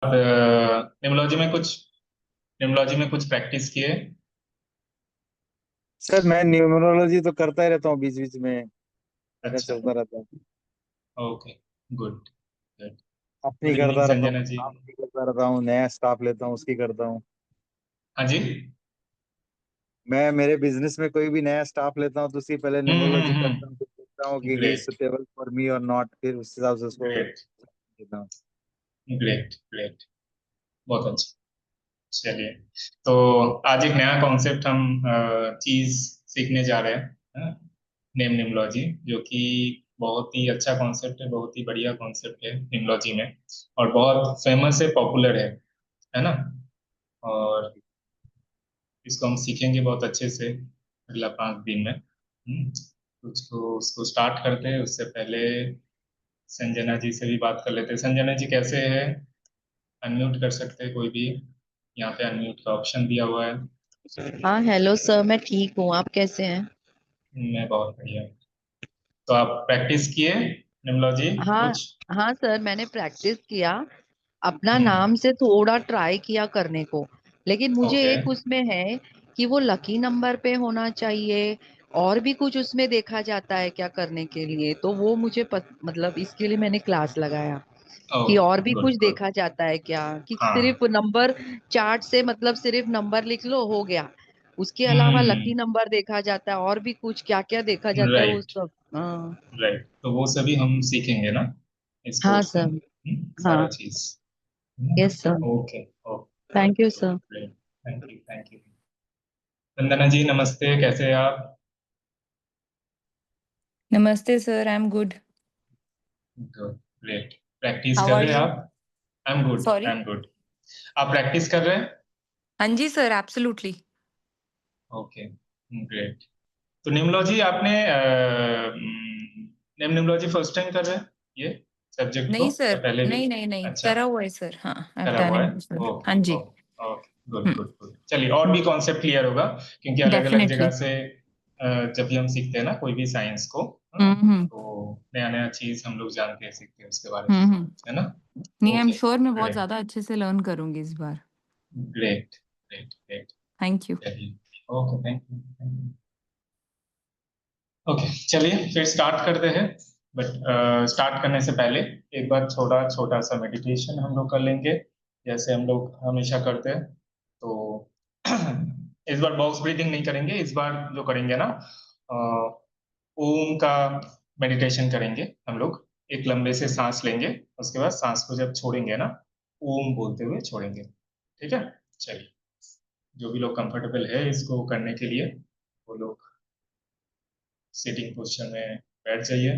निम्नोलॉजी में कुछ प्रैक्टिस किए? सर मैं न्यूमरोलॉजी तो करता ही रहता हूँ बीच बीच में। मेरा अच्छा। चलता रहता है। ओके। गुड। गुड। अपनी गुड इवनिंग करता रहता हूँ, संजना जी। काम की करता रहता हूँ, नया स्टाफ लेता हूँ उसकी करता हूँ। हाँ जी। मैं मेरे बिजनेस में कोई भी नया स्टाफ लेता हूँ तो उसकी पहले न्यूमरोलॉजी करता हूँ, फिर देखता हूँ कि ही ग्रेट। सुटेबल फॉर मी और नॉट, फिर उस हिसाब से उसको ग्रेट। देता हूँ। ग्रेट। ग्रेट। बहुत अच्छा। चलिए, तो आज एक नया कॉन्सेप्ट हम चीज सीखने जा रहे हैं, नेम निम्नोलॉजी, जो कि बहुत ही अच्छा कॉन्सेप्ट है, बहुत ही बढ़िया कॉन्सेप्ट है निम्नोलॉजी में, और बहुत फेमस है, पॉपुलर है ना। और इसको हम सीखेंगे बहुत अच्छे से अगला 5 दिन में। उसको उसको स्टार्ट करते हैं उससे पहले संजना जी से भी बात कर लेते हैं। संजना जी कैसे हैं? अनम्यूट कर सकते हैं कोई भी, यहाँ पे अनम्यूट का ऑप्शन दिया हुआ है। हाँ हेलो सर, मैं ठीक हूँ। आप कैसे हैं? मैं बहुत बढ़िया। तो आप प्रैक्टिस किए निम्नोलॉजी हाँ। कुछ? हाँ सर, मैंने प्रैक्टिस किया। अपना हम्म। नाम से थोड़ा ट्राई किया करने को। लेकिन मुझे ओके। एक उसमें है कि वो लकी नंबर पे होना चाहिए। और भी कुछ उसमें देखा जाता है क्या करने के लिए, तो वो मुझे मतलब इसके लिए मैंने क्लास लगाया ओह। कि और भी गुड कुछ गुड। देखा जाता है क्या, कि हाँ। सिर्फ नंबर चार्ट से मतलब सिर्फ नंबर लिख लो हो गया। उसके अलावा लकी हम्म। नंबर देखा जाता है, और भी कुछ क्या क्या देखा जाता है वो राइट। सब। हाँ। राइट, तो वो सभी हम सीखेंगे ना इस हाँ कोर्स में। सर। सारा हाँ। चीज। Yes sir. Okay. Okay. Thank you good. Sir. Great. Thank you. Thank you. Vandana ji नमस्ते, कैसे हैं आप? नमस्ते sir, I am good. Good. Great. Practice how कर आर रहे हैं यू? आप? I am good, sorry. I am good. आप प्रैक्टिस कर रहे हैं? हाँ जी सर, एब्सोल्युटली। ओके। ग्रेट। तो निम्नोलॉजी आपने निम्नोलॉजी फर्स्ट टाइम कर रहे हैं ये सब्जेक्ट को, नहीं या सर, पहले भी? नहीं नहीं नहीं, अच्छा, करा हुआ है सर। हाँ, आई हैव करा डन हुआ है। It sir. हाँ ओके। जी। Okay. Okay. Good good good. चलिए, और भी कॉन्सेप्ट क्लियर होगा, क्योंकि अलग अलग जगह डेफिनेटली। से जब भी हम सीखते हैं ना कोई भी साइंस को, हम्म। तो नया नया चीज हम लोग जानते हैं, सीखते हैं उसके बारे में, हम्म। है ना। नहीं, आई एम ओके। श्योर मैं बहुत ग्रेट। ज्यादा अच्छे से लर्न करूंगी इस बार। Great. Great. Great. Thank you. चलिए। Okay, thank you. ओके, चलिए फिर स्टार्ट करते हैं। बट स्टार्ट करने से पहले एक बार छोटा छोटा सा मेडिटेशन हम लोग कर लेंगे, जैसे हम लोग हमेशा करते हैं। तो इस बार बॉक्स ब्रीथिंग नहीं करेंगे, इस बार जो करेंगे ना, अ, ओम का मेडिटेशन करेंगे हम लोग। एक लंबे से सांस लेंगे, उसके बाद सांस को जब छोड़ेंगे ना, ओम बोलते हुए छोड़ेंगे। ठीक है? चलिए, जो भी लोग कंफर्टेबल है इसको करने के लिए, वो लोग सिटिंग पोस्चर में बैठ जाइए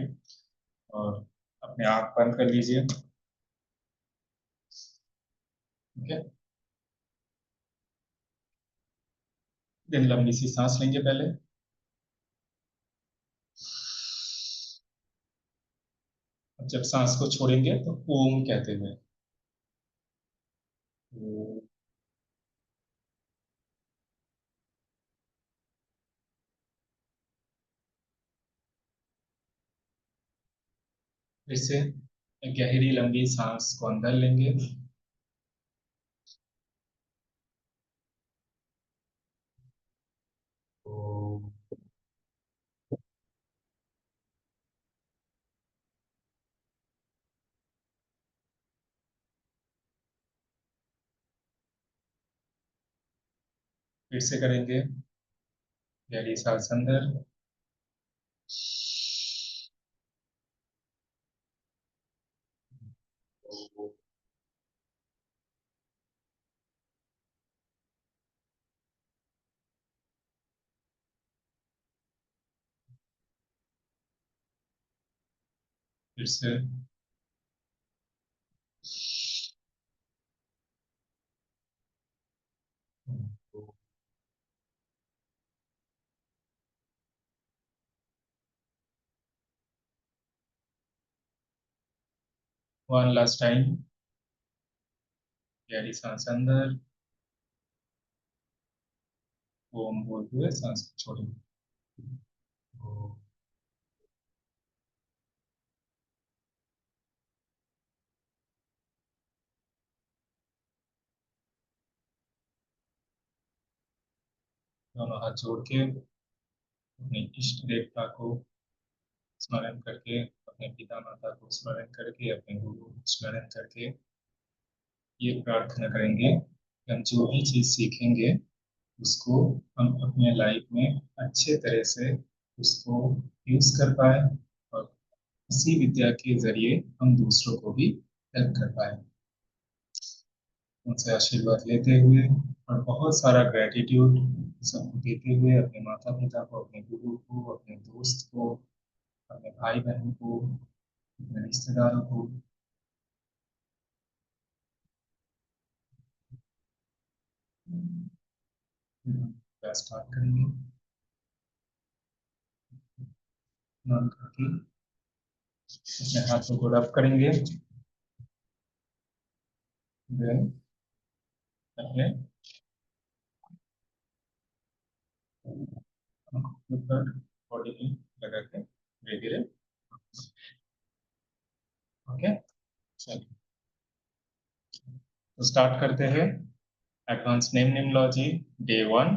और अपने आंख बंद कर लीजिए। ठीक है? दिन लंबी सी सांस लेंगे पहले। अब जब सांस को छोड़ेंगे तो ओम कहते हुए। तो फिर से एक गहरी लंबी सांस को अंदर लेंगे, तो फिर से करेंगे गहरी सांस अंदर, तो फिर से 1 लास्ट टाइम, गहरी सांस अंदर, ओम बोलते हुए सांस को छोड़ेंगे। तो दोनों हाथ जोड़ के अपने इष्ट देवता को स्मरण करके, अपने पिता माता को स्मरण करके, अपने गुरु को स्मरण करके ये प्रार्थना करेंगे कि हम जो भी चीज सीखेंगे उसको हम अपने लाइफ में अच्छे तरह से उसको यूज कर पाए, और इसी विद्या के जरिए हम दूसरों को भी हेल्प कर पाए। उनसे आशीर्वाद लेते हुए और बहुत सारा ग्रेटिट्यूड सबको देते हुए, अपने माता पिता को, अपने गुरु को, अपने दोस्त को, अपने भाई बहन को, अपने रिश्तेदारों को, स्टार्ट करेंगे। स्नान करके अपने हाथों को रब करेंगे, देन अपने ऊपर बॉडी में लगा के धीरे धीरे। ओके, चलिए तो स्टार्ट करते हैं एडवांस नेम न्यूमरोलॉजी डे 1।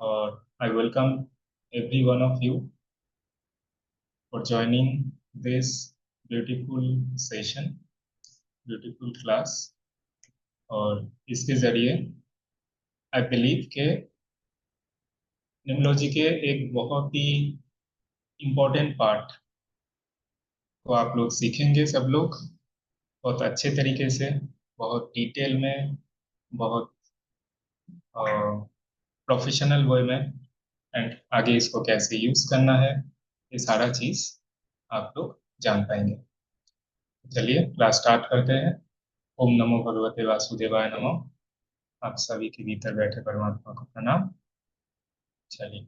और I welcome every one of you for joining this beautiful session, beautiful class। और इसके जरिए आई बिलीव के न्यूमरोलॉजी के एक बहुत ही इम्पोर्टेंट पार्ट को आप लोग सीखेंगे, सब लोग बहुत अच्छे तरीके से, बहुत डिटेल में, बहुत प्रोफेशनल वे में, एंड आगे इसको कैसे यूज करना है ये सारा चीज आप लोग जान पाएंगे। चलिए क्लास स्टार्ट करते हैं। ओम नमो भगवते वासुदेवाय नमः। आप सभी के भीतर बैठे परमात्मा को प्रणाम। चलिए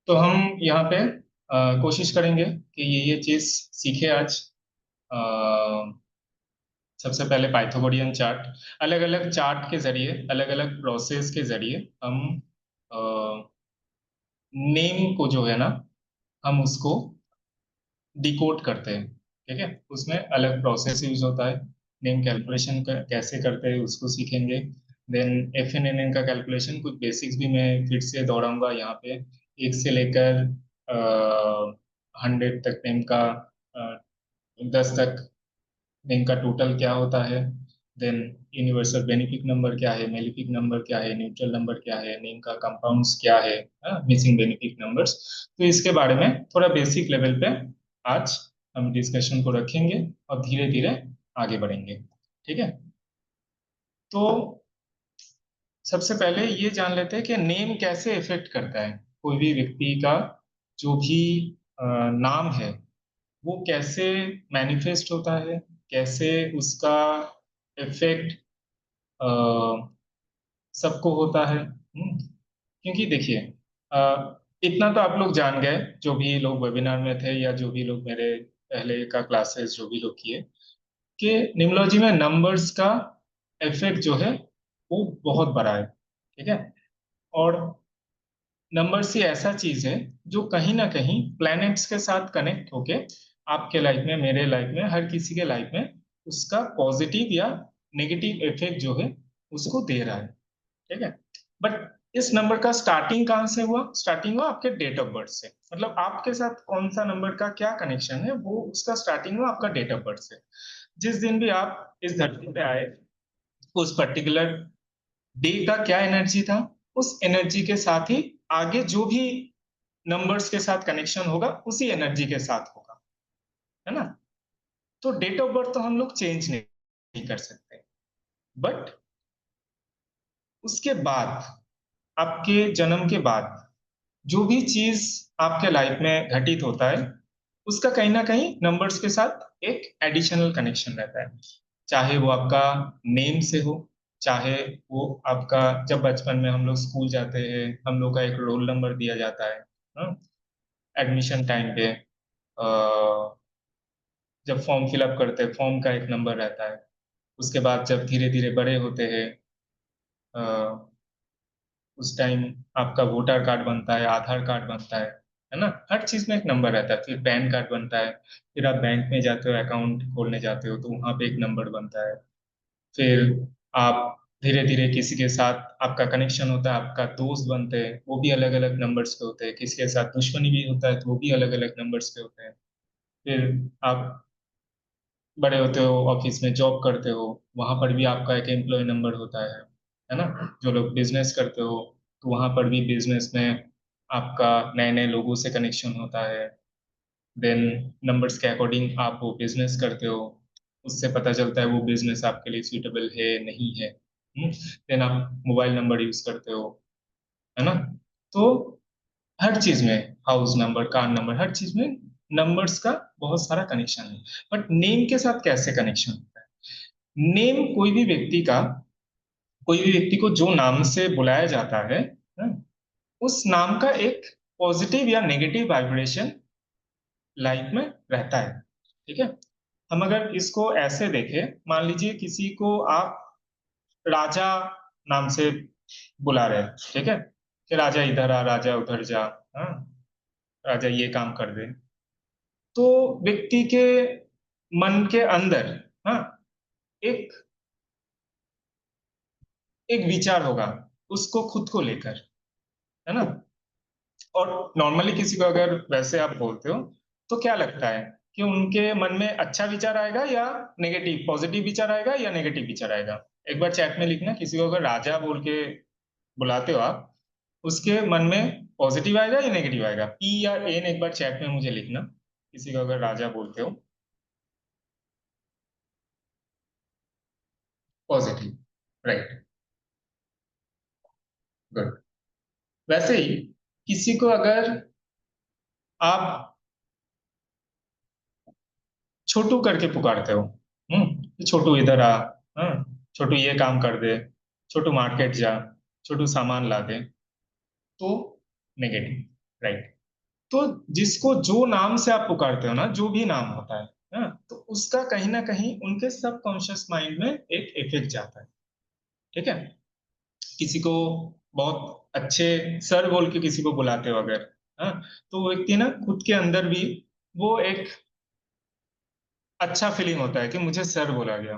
तो हम यहाँ पे कोशिश करेंगे कि ये चीज सीखे आज। अ, सबसे पहले पाइथागोरियन चार्ट, अलग अलग चार्ट के जरिए, अलग अलग प्रोसेस के जरिए हम नेम को जो है ना, हम उसको डिकोड करते हैं। ठीक है, उसमें अलग प्रोसेस यूज होता है। नेम कैलकुलेशन कैसे करते हैं उसको सीखेंगे। देन FNNN का कैलकुलेशन, कुछ बेसिक्स भी मैं फिर से दोहराऊंगा यहाँ पे। 1 से लेकर 100 तक नेम का, 10 तक नेम का टोटल क्या होता है। देन यूनिवर्सल बेनिफिक नंबर क्या है, मेलिफिक नंबर क्या है, न्यूट्रल नंबर क्या है, नेम का कंपाउंड्स क्या है, मिसिंग बेनिफिक नंबर्स। तो इसके बारे में थोड़ा बेसिक लेवल पे आज हम डिस्कशन को रखेंगे और धीरे धीरे आगे बढ़ेंगे। ठीक है, तो सबसे पहले ये जान लेते हैं कि नेम कैसे इफेक्ट करता है कोई भी व्यक्ति का। जो भी नाम है वो कैसे मैनिफेस्ट होता है, कैसे उसका इफेक्ट सबको होता है। क्योंकि देखिए, इतना तो आप लोग जान गए, जो भी लोग वेबिनार में थे या जो भी लोग मेरे पहले का क्लासेस जो भी लोग किए, कि न्यूमरोलॉजी में नंबर्स का इफेक्ट जो है वो बहुत बड़ा है। ठीक है, और नंबर्स ही ऐसा चीज है जो कहीं ना कहीं प्लैनेट्स के साथ कनेक्ट होके आपके लाइफ में, मेरे लाइफ में, हर किसी के लाइफ में उसका पॉजिटिव या नेगेटिव इफेक्ट जो है उसको दे रहा है। ठीक है, बट इस नंबर का स्टार्टिंग कहाँ से हुआ? स्टार्टिंग हुआ आपके डेट ऑफ बर्थ से। मतलब आपके साथ कौन सा नंबर का क्या कनेक्शन है, वो उसका स्टार्टिंग हुआ आपका डेट ऑफ बर्थ से। जिस दिन भी आप इस धरती पे आए, उस पर्टिकुलर डे का क्या एनर्जी था, उस एनर्जी के साथ ही आगे जो भी नंबर्स के साथ कनेक्शन होगा उसी एनर्जी के साथ होगा, है ना। तो डेट ऑफ बर्थ तो हम लोग चेंज नहीं कर सकते, बट उसके बाद, आपके जन्म के बाद जो भी चीज आपके लाइफ में घटित होता है उसका कहीं ना कहीं नंबर्स के साथ एक एडिशनल कनेक्शन रहता है। चाहे वो आपका नेम से हो, चाहे वो आपका, जब बचपन में हम लोग स्कूल जाते हैं हम लोग का एक रोल नंबर दिया जाता है, एडमिशन टाइम पे जब फॉर्म फिलअप करते हैं फॉर्म का एक नंबर रहता है। उसके बाद जब धीरे धीरे बड़े होते हैं उस टाइम आपका वोटर कार्ड बनता है, आधार कार्ड बनता है ना, हर चीज में एक नंबर रहता है। फिर पैन कार्ड बनता है, फिर आप बैंक में जाते हो अकाउंट खोलने जाते हो तो वहां पे एक नंबर बनता है। फिर आप धीरे धीरे किसी के साथ आपका कनेक्शन होता है, आपका दोस्त बनते हैं, वो भी अलग अलग नंबर्स पे होते हैं। किसी के साथ दुश्मनी भी होता है तो वो भी अलग अलग नंबर्स पे होते हैं। फिर आप बड़े होते हो, ऑफिस में जॉब करते हो, वहां पर भी आपका एक एम्प्लॉय नंबर होता है ना। जो लोग बिजनेस करते हो तो वहां पर भी बिजनेस में आपका नए नए लोगों से कनेक्शन होता है। देन नंबर्स के अकॉर्डिंग आप वो बिजनेस करते हो, उससे पता चलता है वो बिजनेस आपके लिए सूटेबल है नहीं है। देन आप मोबाइल नंबर यूज करते हो, है ना। तो हर चीज में, हाउस नंबर, कार नंबर, हर चीज में नंबर्स का बहुत सारा कनेक्शन है। बट नेम के साथ कैसे कनेक्शन होता है? नेम कोई भी व्यक्ति को जो नाम से बुलाया जाता है ना, उस नाम का एक पॉजिटिव या नेगेटिव वाइब्रेशन लाइफ में रहता है। ठीक है। हम अगर इसको ऐसे देखें, मान लीजिए किसी को आप राजा नाम से बुला रहे हैं, ठीक है, कि राजा इधर आ, राजा उधर जा, हाँ, राजा ये काम कर दे। तो व्यक्ति के मन के अंदर, हाँ, एक एक विचार होगा उसको खुद को लेकर, है ना। और नॉर्मली किसी को अगर वैसे आप बोलते हो तो क्या लगता है कि उनके मन में अच्छा विचार आएगा या नेगेटिव, पॉजिटिव विचार आएगा या नेगेटिव विचार आएगा? एक बार चैट में लिखना, किसी को अगर राजा बोल के बुलाते हो आप, उसके मन में पॉजिटिव आएगा या नेगेटिव आएगा? पी या एन एक बार चैट में मुझे लिखना, किसी को अगर राजा बोलते हो। Positive, right, good. वैसे ही किसी को अगर आप छोटू करके पुकारते हो, कि छोटू इधर आ, हाँ, छोटू ये काम कर दे, छोटू मार्केट जा, छोटू सामान ला दे, तो नेगेटिव, राइट। तो जिसको जो नाम से आप पुकारते हो ना, जो भी नाम होता है, हाँ, तो उसका कहीं ना कहीं उनके सबकॉन्शियस माइंड में एक इफेक्ट जाता है। ठीक है। किसी को बहुत अच्छे सर बोल के किसी को बुलाते हो अगर, हाँ, तो वो व्यक्ति ना खुद के अंदर भी वो एक अच्छा फीलिंग होता है कि मुझे सर बोला गया।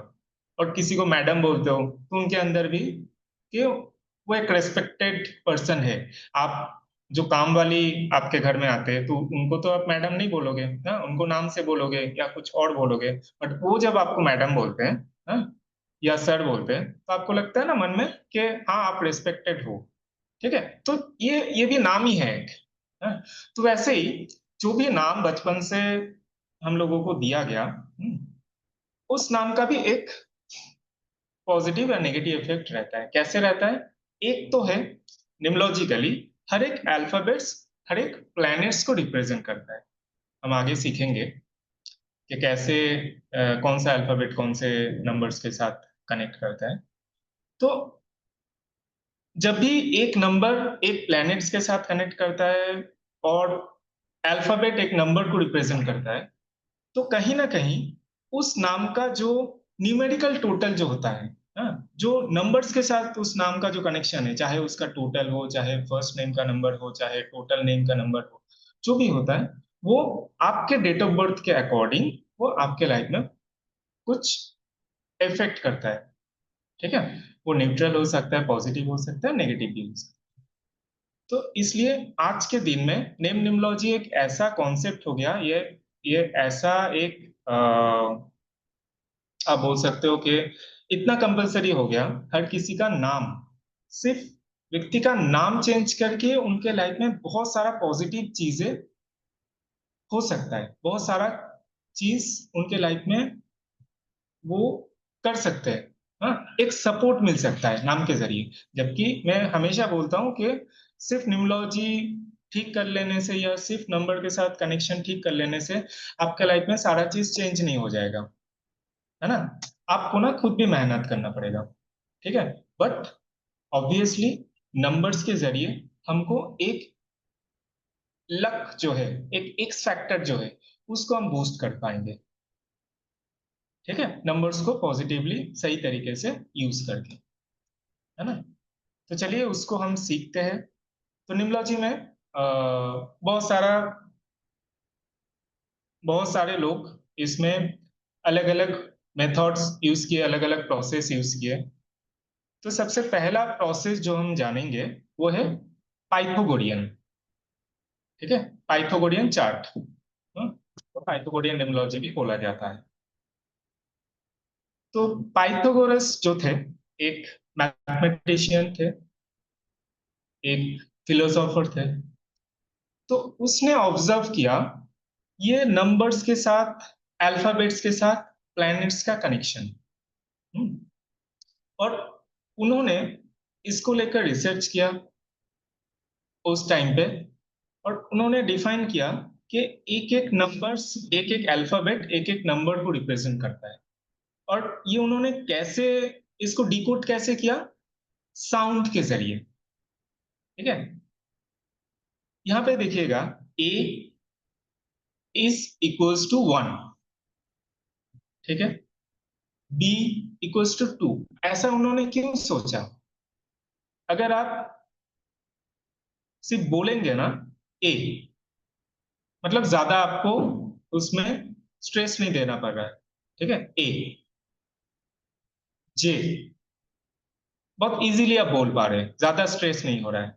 और किसी को मैडम बोलते हो तो उनके अंदर भी कि वो एक रेस्पेक्टेड पर्सन है। आप जो काम वाली आपके घर में आते हैं तो उनको तो आप मैडम नहीं बोलोगे ना, उनको नाम से बोलोगे या कुछ और बोलोगे। बट वो जब आपको मैडम बोलते हैं, हाँ, या सर बोलते हैं, तो आपको लगता है ना मन में कि हाँ आप रेस्पेक्टेड हो। ठीक है। तो ये भी नाम ही है एक, हाँ? तो वैसे ही जो भी नाम बचपन से हम लोगों को दिया गया, उस नाम का भी एक पॉजिटिव या नेगेटिव इफेक्ट रहता है। कैसे रहता है? एक तो है निम्नोलॉजिकली, हर एक अल्फाबेट्स हर एक प्लैनेट्स को रिप्रेजेंट करता है। हम आगे सीखेंगे कि कैसे कौन सा अल्फाबेट कौन से नंबर्स के साथ कनेक्ट करता है। तो जब भी एक नंबर एक प्लैनेट्स के साथ कनेक्ट करता है और अल्फाबेट एक नंबर को रिप्रेजेंट करता है, तो कहीं ना कहीं उस नाम का जो न्यूमेरिकल टोटल जो होता है, हाँ, जो नंबर्स के साथ उस नाम का जो कनेक्शन है, चाहे उसका टोटल हो, चाहे फर्स्ट नेम का नंबर हो, चाहे टोटल नेम का नंबर हो, जो भी होता है वो आपके डेट ऑफ बर्थ के अकॉर्डिंग वो आपके लाइफ में कुछ इफेक्ट करता है। ठीक है। वो न्यूट्रल हो सकता है, पॉजिटिव हो सकता है, नेगेटिव भी हो सकता है। तो इसलिए आज के दिन में नेम निमोलॉजी एक ऐसा कॉन्सेप्ट हो गया, ये ऐसा एक आप बोल सकते हो कि इतना कंपलसरी हो गया। हर किसी का नाम, सिर्फ व्यक्ति का नाम चेंज करके उनके लाइफ में बहुत सारा पॉजिटिव चीजें हो सकता है, बहुत सारा चीज उनके लाइफ में वो कर सकते हैं। हाँ, एक सपोर्ट मिल सकता है नाम के जरिए। जबकि मैं हमेशा बोलता हूँ कि सिर्फ न्यूमरोलॉजी ठीक कर लेने से या सिर्फ नंबर के साथ कनेक्शन ठीक कर लेने से आपके लाइफ में सारा चीज चेंज नहीं हो जाएगा। है ना। आपको ना खुद भी मेहनत करना पड़ेगा, ठीक है। बट ऑब्वियसली नंबर्स के जरिए हमको एक लक जो है, एक एक्स फैक्टर जो है, उसको हम बूस्ट कर पाएंगे, ठीक है, नंबर्स को पॉजिटिवली सही तरीके से यूज करके, है ना। तो चलिए उसको हम सीखते हैं। तो निम्नलॉजी में बहुत सारे लोग इसमें अलग अलग मेथड्स यूज किए, अलग अलग प्रोसेस यूज किए। तो सबसे पहला प्रोसेस जो हम जानेंगे वो है पाइथागोरियन, ठीक है, पाइथागोरियन चार्ट। तो पाइथागोरियन निम्नलॉजी भी बोला जाता है। तो पाइथागोरस जो थे एक मैथमेटिशियन थे, एक फिलोसोफर थे। तो उसने ऑब्जर्व किया ये नंबर्स के साथ, अल्फाबेट्स के साथ प्लैनेट्स का कनेक्शन। और उन्होंने इसको लेकर रिसर्च किया उस टाइम पे, और उन्होंने डिफाइन किया कि एक एक नंबर्स, एक एक अल्फाबेट एक एक नंबर को रिप्रेजेंट करता है। और ये उन्होंने कैसे इसको डिकोड कैसे किया, साउंड के जरिए, ठीक है। यहां पे देखिएगा ए इज इक्वल्स टू 1, ठीक है, बी इक्वल्स टू 2। ऐसा उन्होंने क्यों सोचा? अगर आप सिर्फ बोलेंगे ना ए, मतलब ज्यादा आपको उसमें स्ट्रेस नहीं देना पड़ रहा है, ठीक है। ए, जे बहुत इजीली आप बोल पा रहे हैं, ज्यादा स्ट्रेस नहीं हो रहा है,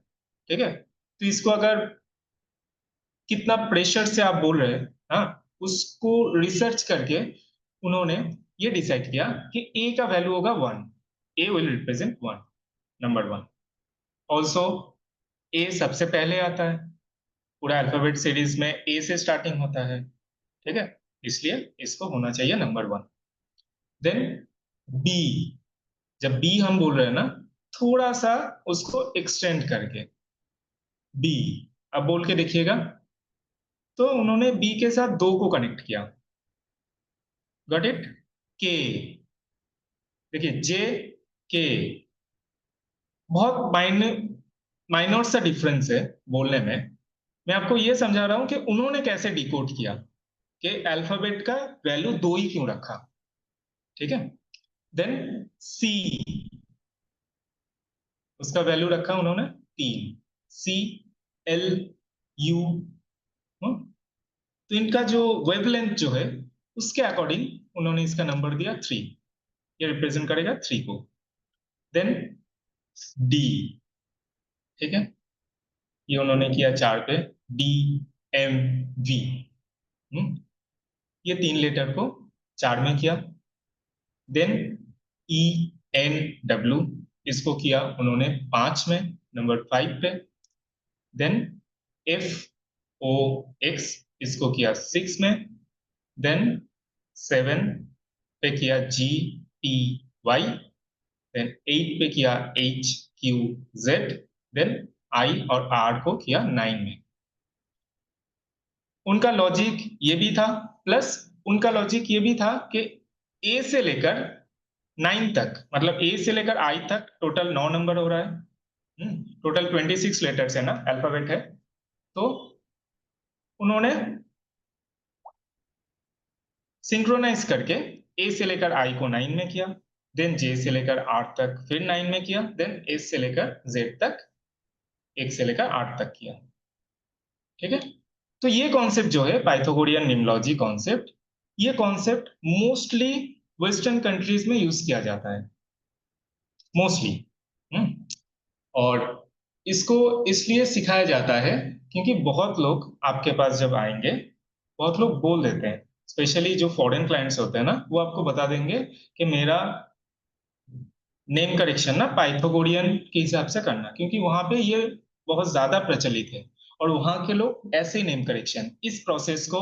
ठीक है। तो इसको अगर कितना प्रेशर से आप बोल रहे हैं, हाँ, उसको रिसर्च करके उन्होंने ये डिसाइड किया कि ए का वैल्यू होगा 1, A will represent 1, number 1। Also A सबसे पहले आता है, पूरा अल्फाबेट सीरीज में ए से स्टार्टिंग होता है, ठीक है, इसलिए इसको होना चाहिए नंबर 1। देन बी, जब बी हम बोल रहे हैं ना, थोड़ा सा उसको एक्सटेंड करके बी, अब बोल के देखिएगा। तो उन्होंने बी के साथ 2 को कनेक्ट किया, गॉट इट। के, देखिए जे, के, बहुत माइनर सा डिफरेंस है बोलने में। मैं आपको ये समझा रहा हूं कि उन्होंने कैसे डिकोड किया कि अल्फाबेट का वैल्यू 2 ही क्यों रखा, ठीक है। देन सी, उसका वैल्यू रखा उन्होंने 3, सी एल यू। तो इनका जो वेवलेंथ जो है उसके अकॉर्डिंग उन्होंने इसका नंबर दिया 3, ये रिप्रेजेंट करेगा 3 को। देन डी, ठीक है, ये उन्होंने किया 4 पे, डी एम वी। ये 3 लेटर को 4 में किया। देन ई एन डब्ल्यू, इसको किया उन्होंने 5 में, नंबर 5 पे। देन एफ ओ एक्स, इसको किया 6 में। देन 7 पे किया जी टी वाई। देन 8 पे किया H Q Z. Then I और आर को किया 9 में। उनका लॉजिक ये भी था, प्लस उनका लॉजिक ये भी था कि ए से लेकर 9 तक, मतलब ए से लेकर आई तक टोटल 9 नंबर हो रहा है। टोटल 26 लेटर्स है ना, अल्फाबेट है। तो उन्होंने सिंक्रोनाइज करके ए से लेकर आई को 9 में किया, देन जे से लेकर आर तक फिर 9 में किया, देन एस से लेकर जेड तक 1 से लेकर 8 तक किया, ठीक है। तो ये कॉन्सेप्ट जो है पाइथागोरियन निम्नलॉजी कॉन्सेप्ट, ये कॉन्सेप्ट मोस्टली वेस्टर्न कंट्रीज में यूज किया जाता है, मोस्टली। और इसको इसलिए सिखाया जाता है क्योंकि बहुत लोग आपके पास जब आएंगे, बहुत लोग बोल देते हैं, स्पेशली जो फॉरेन क्लाइंट्स होते हैं ना, वो आपको बता देंगे कि मेरा नेम करेक्शन ना पाइथागोरियन के हिसाब से करना, क्योंकि वहां पे ये बहुत ज्यादा प्रचलित है। और वहां के लोग ऐसे ही नेम करेक्शन, इस प्रोसेस को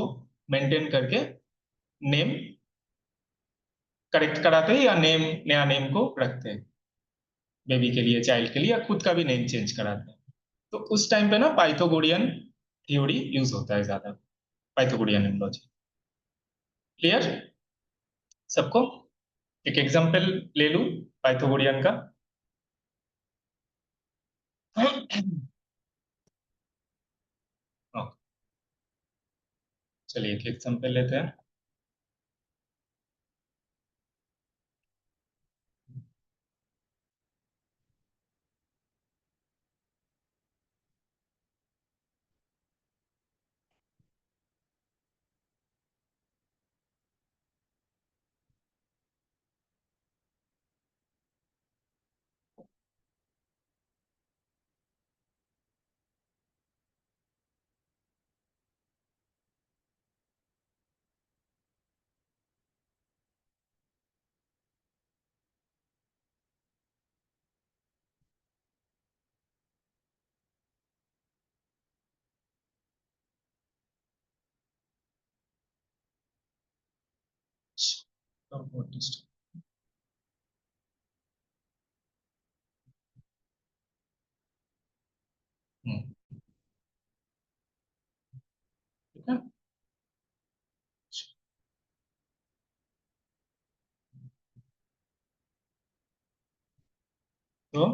मेंटेन करके नेम करेक्ट कराते हैं, या नेम, नया नेम को रखते हैं बेबी के लिए, चाइल्ड के लिए, या खुद का भी नेम चेंज कराते हैं। तो उस टाइम पे ना पाइथागोरियन थ्योरी यूज होता है ज्यादा, पाइथागोरियन निम्नलॉजी। क्लियर सबको? एक एग्जांपल ले लूं पाइथागोरियन का। हाँ, चलिए एक एग्जांपल लेते हैं। ठीक है। तो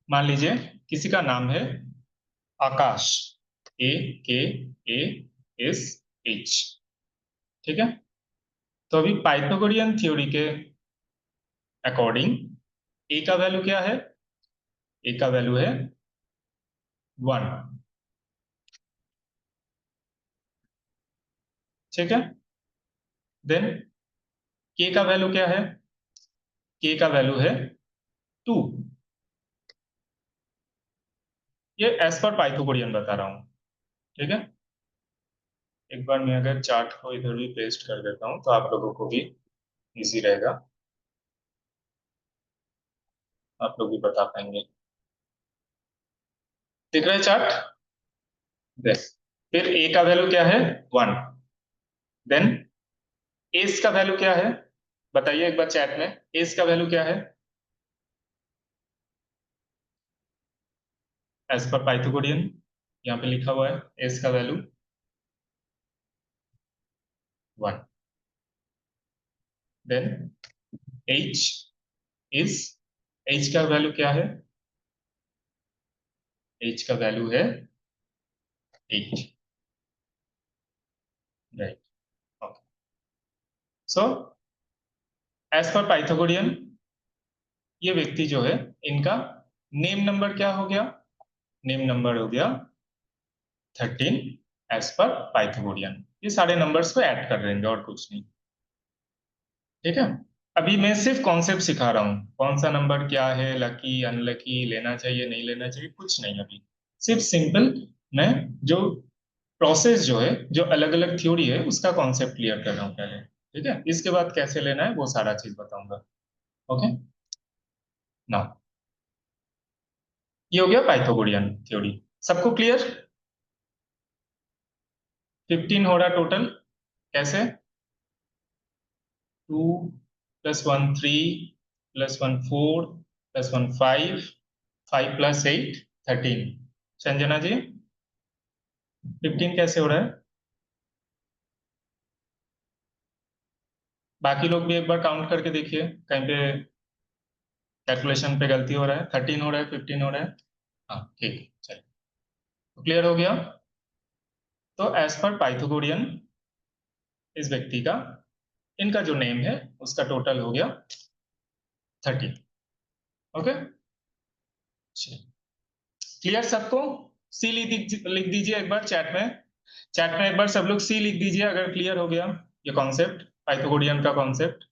मान लीजिए किसी का नाम है आकाश, AKASH। ठीक है। तो अभी पाइथागोरियन थ्योरी के अकॉर्डिंग ए का वैल्यू क्या है? ए का वैल्यू है 1। ठीक है। देन के का वैल्यू क्या है? के का वैल्यू है 2। ये एज पर पाइथागोरियन बता रहा हूं। ठीक है। एक बार मैं अगर चार्ट को इधर भी पेस्ट कर देता हूं तो आप लोगों को भी इजी रहेगा, आप लोग भी बता पाएंगे। दिख रहा है चार्ट? देख, फिर ए का वैल्यू क्या है? 1। देन एस का वैल्यू क्या है? बताइए एक बार चैट में, एस का वैल्यू क्या है एज पर पाइथागोरियन? यहाँ पे लिखा हुआ है एस का value 1। Then H is, H का वैल्यू क्या है? एच का वैल्यू है 8। Right. Okay. So as per Pythagorean ये व्यक्ति जो है, इनका नेम नंबर क्या हो गया? नेम नंबर हो गया 13 एज पर पाइथागोरियन। ये सारे नंबर्स को ऐड कर देंगे और कुछ नहीं। ठीक है। अभी मैं सिर्फ कॉन्सेप्ट सिखा रहा हूँ, कौन सा नंबर क्या है, लकी अनलकी, लेना चाहिए नहीं लेना चाहिए, कुछ नहीं। अभी सिर्फ सिंपल मैं जो प्रोसेस जो है, जो अलग अलग थ्योरी है, उसका कॉन्सेप्ट क्लियर कर रहा हूँ पहले। ठीक है। इसके बाद कैसे लेना है वो सारा चीज बताऊंगा। ओके। ना, ये हो गया पाइथागोरियन थ्योरी। सबको क्लियर? 15 हो रहा टोटल। कैसे? 2 + 1 3 + 1 4 + 1 5, 5 + 8 13। संजना जी, 15 कैसे हो रहा है? बाकी लोग भी एक बार काउंट करके देखिए, कहीं पे कैलकुलेशन पे गलती हो रहा है। 13 हो रहा है, 15 हो रहा है? हाँ ठीक है, चलिए। तो क्लियर हो गया। तो एज पर पाइथागोरियन इस व्यक्ति का, इनका जो नेम है उसका टोटल हो गया 13। ओके। क्लियर सबको? सी लिख दीजिए एक बार चैट में। चैट में एक बार सब लोग सी लिख दीजिए अगर क्लियर हो गया ये कॉन्सेप्ट, पाइथागोरियन का कॉन्सेप्ट।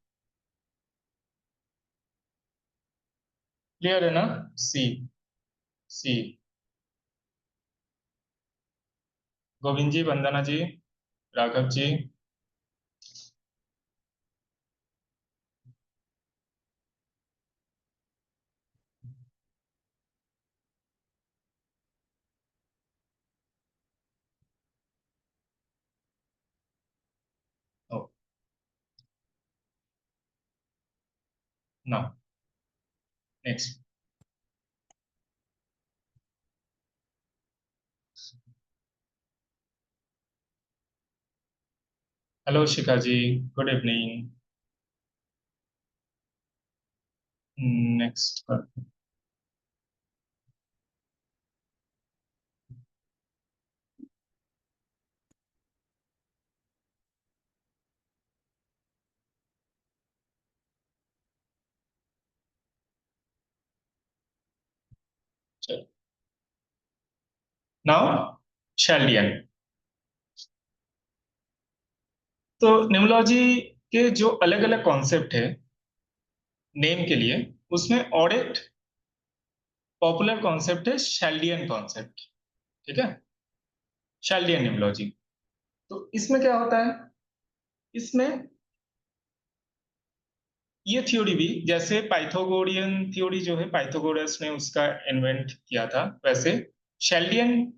क्लियर है ना? सी, सी। गोविंद जी, वंदना जी, राघव जी। ओ, ना, नेक्स्ट। हेलो शिखा जी, गुड इवनिंग। नेक्स्ट पर नाउ शेल्डियन। तो निम्नोलॉजी के जो अलग अलग कॉन्सेप्ट है नेम के लिए, उसमें और एक पॉपुलर कॉन्सेप्ट है शेल्डियन कॉन्सेप्ट। ठीक है, शेल्डियन निम्नोलॉजी। तो इसमें क्या होता है, इसमें ये थ्योरी भी जैसे पाइथागोरियन थ्योरी जो है, पाइथागोरस ने उसका इन्वेंट किया था, वैसे शेल्डियन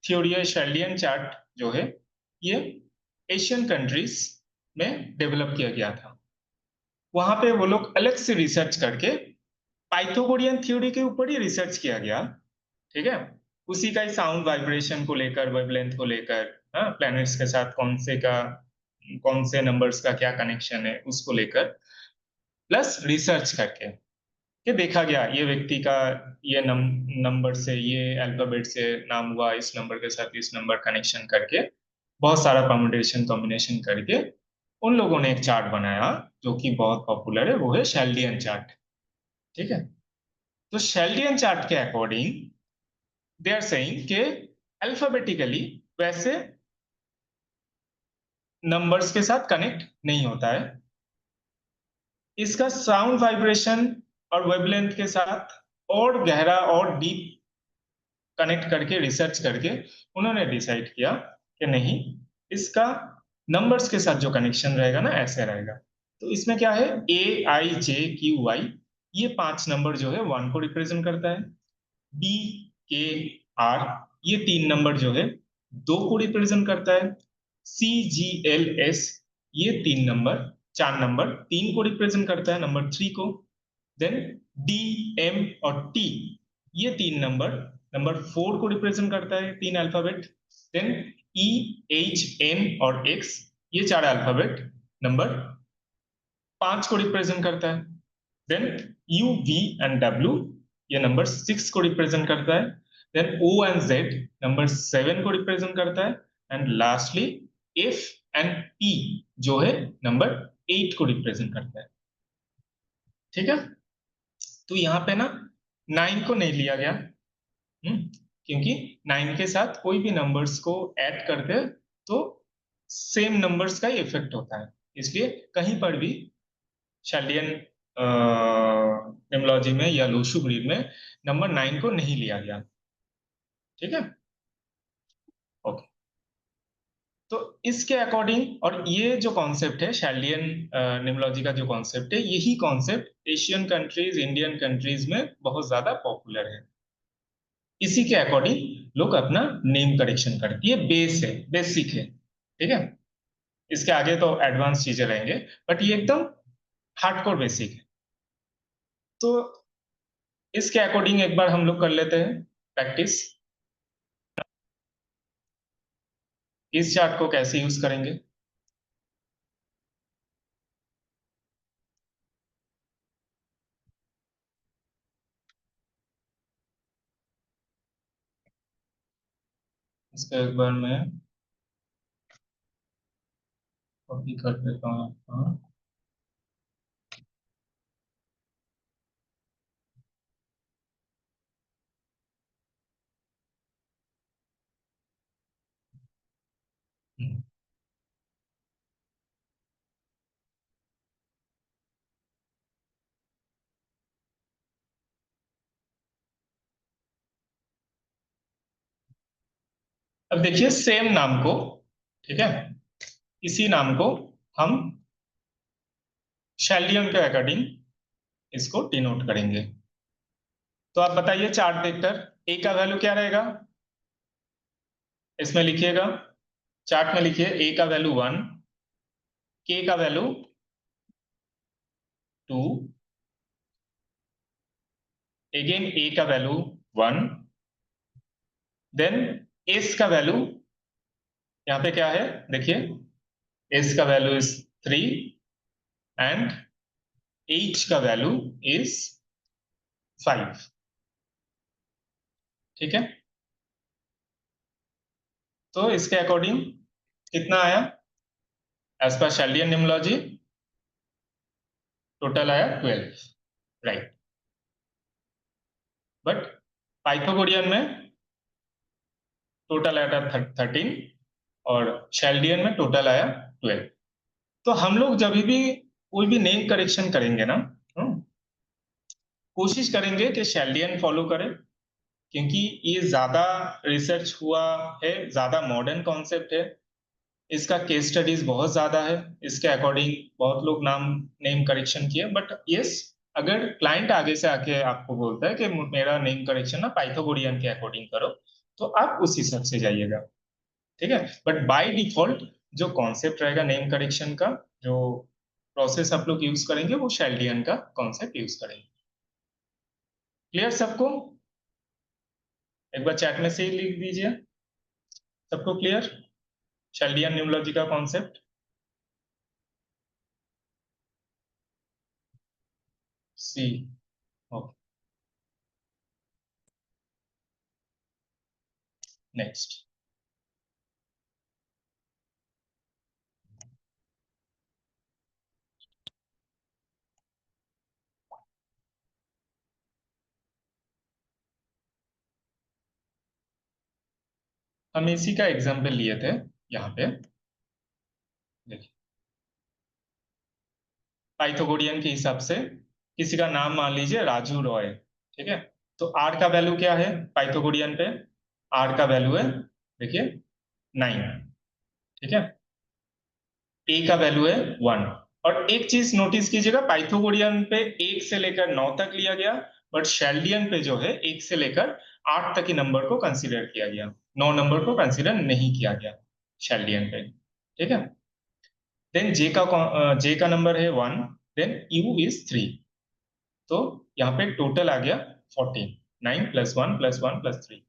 थ्योरी या शेल्डियन चार्ट जो है ये एशियन कंट्रीज में डेवलप किया गया था। वहां पे वो लोग अलग से रिसर्च करके पाइथागोरियन थ्योरी के ऊपर ही रिसर्च किया गया। ठीक है, उसी का ही साउंड वाइब्रेशन को लेकर, वेवलेंथ को लेकर, हाँ, प्लैनेट्स के साथ कौन से नंबर्स का क्या कनेक्शन है उसको लेकर, प्लस रिसर्च करके कि देखा गया ये व्यक्ति का ये नंबर से, ये अल्फाबेट से नाम हुआ, इस नंबर के साथ इस नंबर कनेक्शन करके बहुत सारा परम्यूटेशन कॉम्बिनेशन करके उन लोगों ने एक चार्ट बनाया जो कि बहुत पॉपुलर है, वो है शेल्डियन चार्ट। ठीक है, तो शेल्डियन चार्ट के अकॉर्डिंग दे आर सेइंग कि अल्फाबेटिकली वैसे नंबर्स के साथ कनेक्ट नहीं होता है, इसका साउंड वाइब्रेशन और वेवलेंथ के साथ और गहरा और डीप कनेक्ट करके, रिसर्च करके उन्होंने डिसाइड किया कि नहीं, इसका नंबर्स के साथ जो कनेक्शन रहेगा ना, ऐसे रहेगा। तो इसमें क्या है, AIJQY, ये 5 नंबर जो है 1 को रिप्रेजेंट करता है। BKR, ये 3 नंबर जो है 2 को रिप्रेजेंट करता है। CGLS, ये 3 नंबर 4 नंबर 3 को रिप्रेजेंट करता है, नंबर 3 को। देन DM और T, ये 3 नंबर नंबर 4 को रिप्रेजेंट करता है, 3 अल्फाबेट। देन EHN और X, ये 4 अल्फाबेट नंबर 5 को रिप्रेजेंट करता है। देन UV एंड W, ये नंबर 6 को रिप्रेजेंट करता है। Then O and Z number 7 को रिप्रेजेंट करता है। And lastly F and P जो है नंबर 8 को रिप्रेजेंट करता है। ठीक है, तो यहाँ पे ना 9 को नहीं लिया गया, क्योंकि 9 के साथ कोई भी नंबर्स को ऐड करते तो सेम नंबर्स का ही इफेक्ट होता है, इसलिए कहीं पर भी शालियन निम्नोलॉजी में या लोशु ब्रीड में नंबर 9 को नहीं लिया गया। ठीक है, ओके। तो इसके अकॉर्डिंग, और ये जो कॉन्सेप्ट है शालियन निम्नोलॉजी का जो कॉन्सेप्ट है, यही concept Asian countries, Indian countries में बहुत ज्यादा पॉपुलर है। इसी के अकॉर्डिंग लोग अपना नेम करेक्शन करते हैं, ये बेस है, बेसिक है। ठीक है, इसके आगे तो एडवांस चीजें रहेंगे, बट ये एकदम हार्डकोर बेसिक है। तो इसके अकॉर्डिंग एक बार हम लोग कर लेते हैं प्रैक्टिस, इस चार्ट को कैसे यूज करेंगे। इसको एक बार मैं कॉपी कर देता हूँ। हाँ, अब देखिए सेम नाम को, ठीक है, इसी नाम को हम शेल्डियन के अकॉर्डिंग इसको डिनोट करेंगे। तो आप बताइए चार्ट देखकर ए का वैल्यू क्या रहेगा, इसमें लिखिएगा, चार्ट में लिखिए ए का वैल्यू 1, के का वैल्यू 2, अगेन ए का वैल्यू 1, देन एस का वैल्यू यहाँ पे क्या है देखिए, एस का वैल्यू इज 3 एंड एच का वैल्यू इज 5। ठीक है, तो इसके अकॉर्डिंग कितना आया? एज पर शेल्डियन निम्नोलॉजी टोटल आया 12, राइट। बट पाइथागोरियन में टोटल आया था 13 और शेल्डियन में टोटल आया 12। तो हम लोग जब भी कोई भी नेम करेक्शन करेंगे ना, कोशिश करेंगे कि शेल्डियन फॉलो करें, क्योंकि ये ज्यादा रिसर्च हुआ है, ज्यादा मॉडर्न कॉन्सेप्ट है, इसका केस स्टडीज बहुत ज्यादा है, इसके अकॉर्डिंग बहुत लोग नेम करेक्शन किए। बट यस, अगर क्लाइंट आगे से आके आपको बोलता है कि मेरा नेम करेक्शन ना पाइथागोरियन के अकॉर्डिंग करो, तो आप उस हिसाब से जाइएगा। ठीक है, बट बाय डिफॉल्ट जो कॉन्सेप्ट रहेगा नेम करेक्शन का, जो प्रोसेस आप लोग यूज करेंगे, वो शेल्डियन का कॉन्सेप्ट यूज करेंगे। क्लियर सबको? एक बार चैट में से ही लिख दीजिए, सबको क्लियर शेल्डियन न्यूमोलॉजी का कॉन्सेप्ट? सी, ओके, नेक्स्ट। हम इसी का एग्जाम्पल लिए थे यहाँ पे, देखिए पाइथागोरियन के हिसाब से किसी का नाम मान लीजिए राजू रॉय। ठीक है, तो आर का वैल्यू क्या है पाइथागोरियन पे? आर का वैल्यू है, देखिए 9। ठीक है, ए का वैल्यू है 1। और एक चीज नोटिस कीजिएगा, पाइथागोरियन पे 1 से लेकर 9 तक लिया गया, बट शेल्डियन पे जो है 1 से लेकर 8 तक के नंबर को कंसीडर किया गया, 9 नंबर को कंसीडर नहीं किया गया शेल्डियन पे। ठीक है, देन जे का नंबर है 1, देन यू इज 3। तो यहाँ पे टोटल आ गया 14, 9 plus 1 plus 1 plus 3,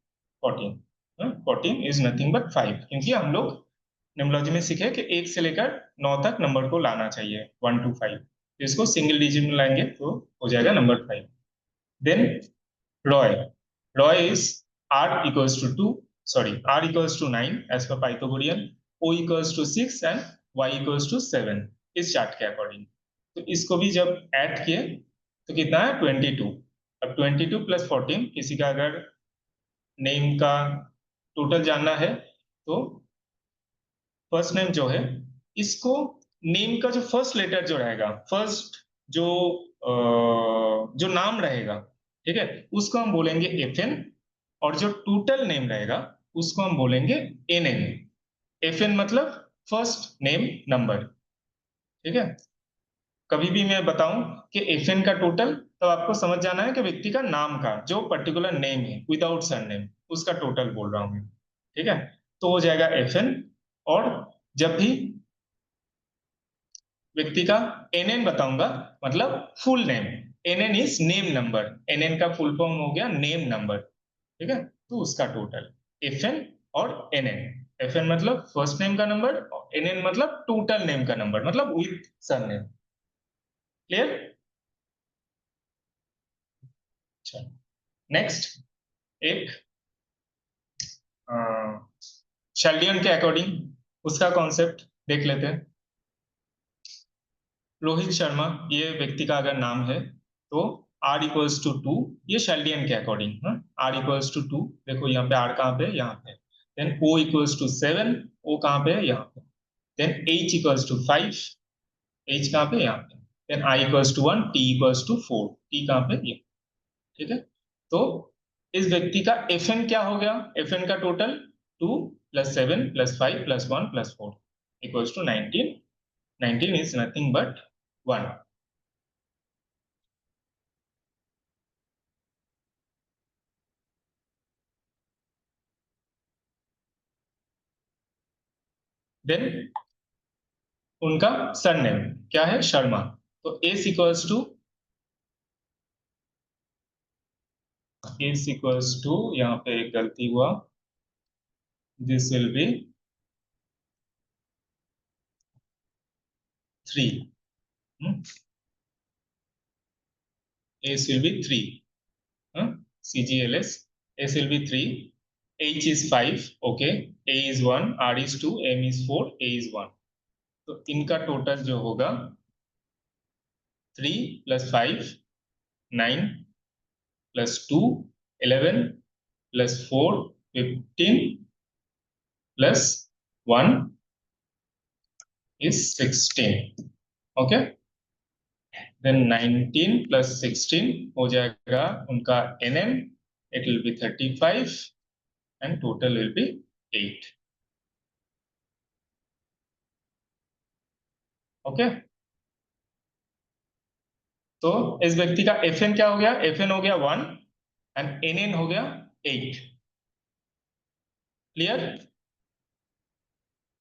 14। 14 is nothing but 5, क्योंकि हम लोग न्यूमरोलॉजी में सीखे कि 1 से लेकर 9 तक नंबर को लाना चाहिए, 1 to 5। तो इसको सिंगल डिजिट में लाएंगे तो हो जाएगा number 5। Then Roy, Roy is R equals to 2, sorry R equals to 9 as per Pythagorean, O equals to 6 and Y equals to 7 इस चार्ट के अकॉर्डिंग। तो इसको भी जब ऐड किए तो कितना है 22। अब 22 प्लस 14, किसी का अगर नेम का टोटल जानना है तो फर्स्ट नेम जो है, इसको नेम का जो फर्स्ट लेटर जो रहेगा, फर्स्ट जो जो नाम रहेगा, ठीक है, उसको हम बोलेंगे एफ एन, और जो टोटल नेम रहेगा उसको हम बोलेंगे एन एन। एफ एन मतलब फर्स्ट नेम नंबर। ठीक है, कभी भी मैं बताऊं कि एफ एन का टोटल, तो आपको समझ जाना है कि व्यक्ति का नाम का जो पर्टिकुलर नेम है विदाउट सरनेम, उसका टोटल बोल रहा हूं मैं। ठीक है, तो हो जाएगा एफ एन। और जब भी व्यक्ति का एनएन बताऊंगा, मतलब full name, NN is name number, NN का फुल फॉर्म हो गया नेम नंबर। ठीक है, तो उसका टोटल एफएन और एनएन। एफएन मतलब फर्स्ट नेम का नंबर, एनएन मतलब टोटल नेम का नंबर, मतलब विथ सरनेम। क्लियर? अच्छा, नेक्स्ट एक शेल्डियन के अकॉर्डिंग उसका कॉन्सेप्ट देख लेते हैं। रोहित शर्मा ये व्यक्ति का अगर नाम है तो आर इक्वल्स टू 2, ये शेल्डियन के अकॉर्डिंग। आर इक्वल्स टू 2, देखो यहाँ पे आर कहाँ पे, यहाँ पे। Then O equals to 7, O कहाँ पे है, यहाँ पे। Then H equals to 5, H कहाँ पे, यहाँ पे। Then I equals to 1, T equals to 4, T कहाँ पे, ये। ठीक है, तो इस व्यक्ति का एफ एन क्या हो गया? एफ एन का total 2 plus 7 plus 5 plus 1 plus 4 equals to 19। 19 is nothing but 1। Then उनका सरनेम क्या है? शर्मा। तो एस इक्वल्स टू, यहाँ पे एक गलती हुआ, this will be 3, S will be 3। CGLS. S will be 3, H is 5, okay, A is 1, R is 2, M is 4, A is 1. तो इनका टोटल जो होगा 3 + 5 9 + 2 11 + 4 15 + 1 is 16. Okay, then 19 + 16 हो जाएगा उनका NN. It will be 35 and total will be 8. Okay, तो इस व्यक्ति का FN क्या हो गया? FN हो गया 1 and NN हो गया 8. क्लियर?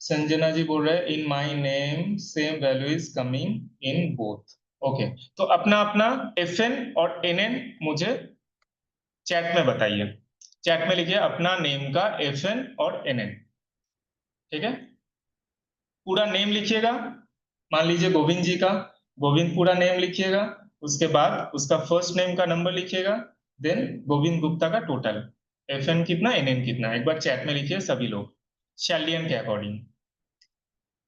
संजना जी बोल रहे हैं in my name same value is coming in both. Okay, तो अपना अपना FN और NN मुझे चैट में बताइए. चैट में लिखिए अपना नेम का FN और NN. ठीक है, पूरा नेम लिखिएगा. मान लीजिए गोविंद जी का, गोविंद पूरा नेम लिखिएगा. उसके बाद उसका फर्स्ट नेम का नंबर लिखिएगा. देन गोविंद गुप्ता का टोटल FN कितना, NN कितना, एक बार चैट में लिखिए सभी लोग शैलियन के अकॉर्डिंग.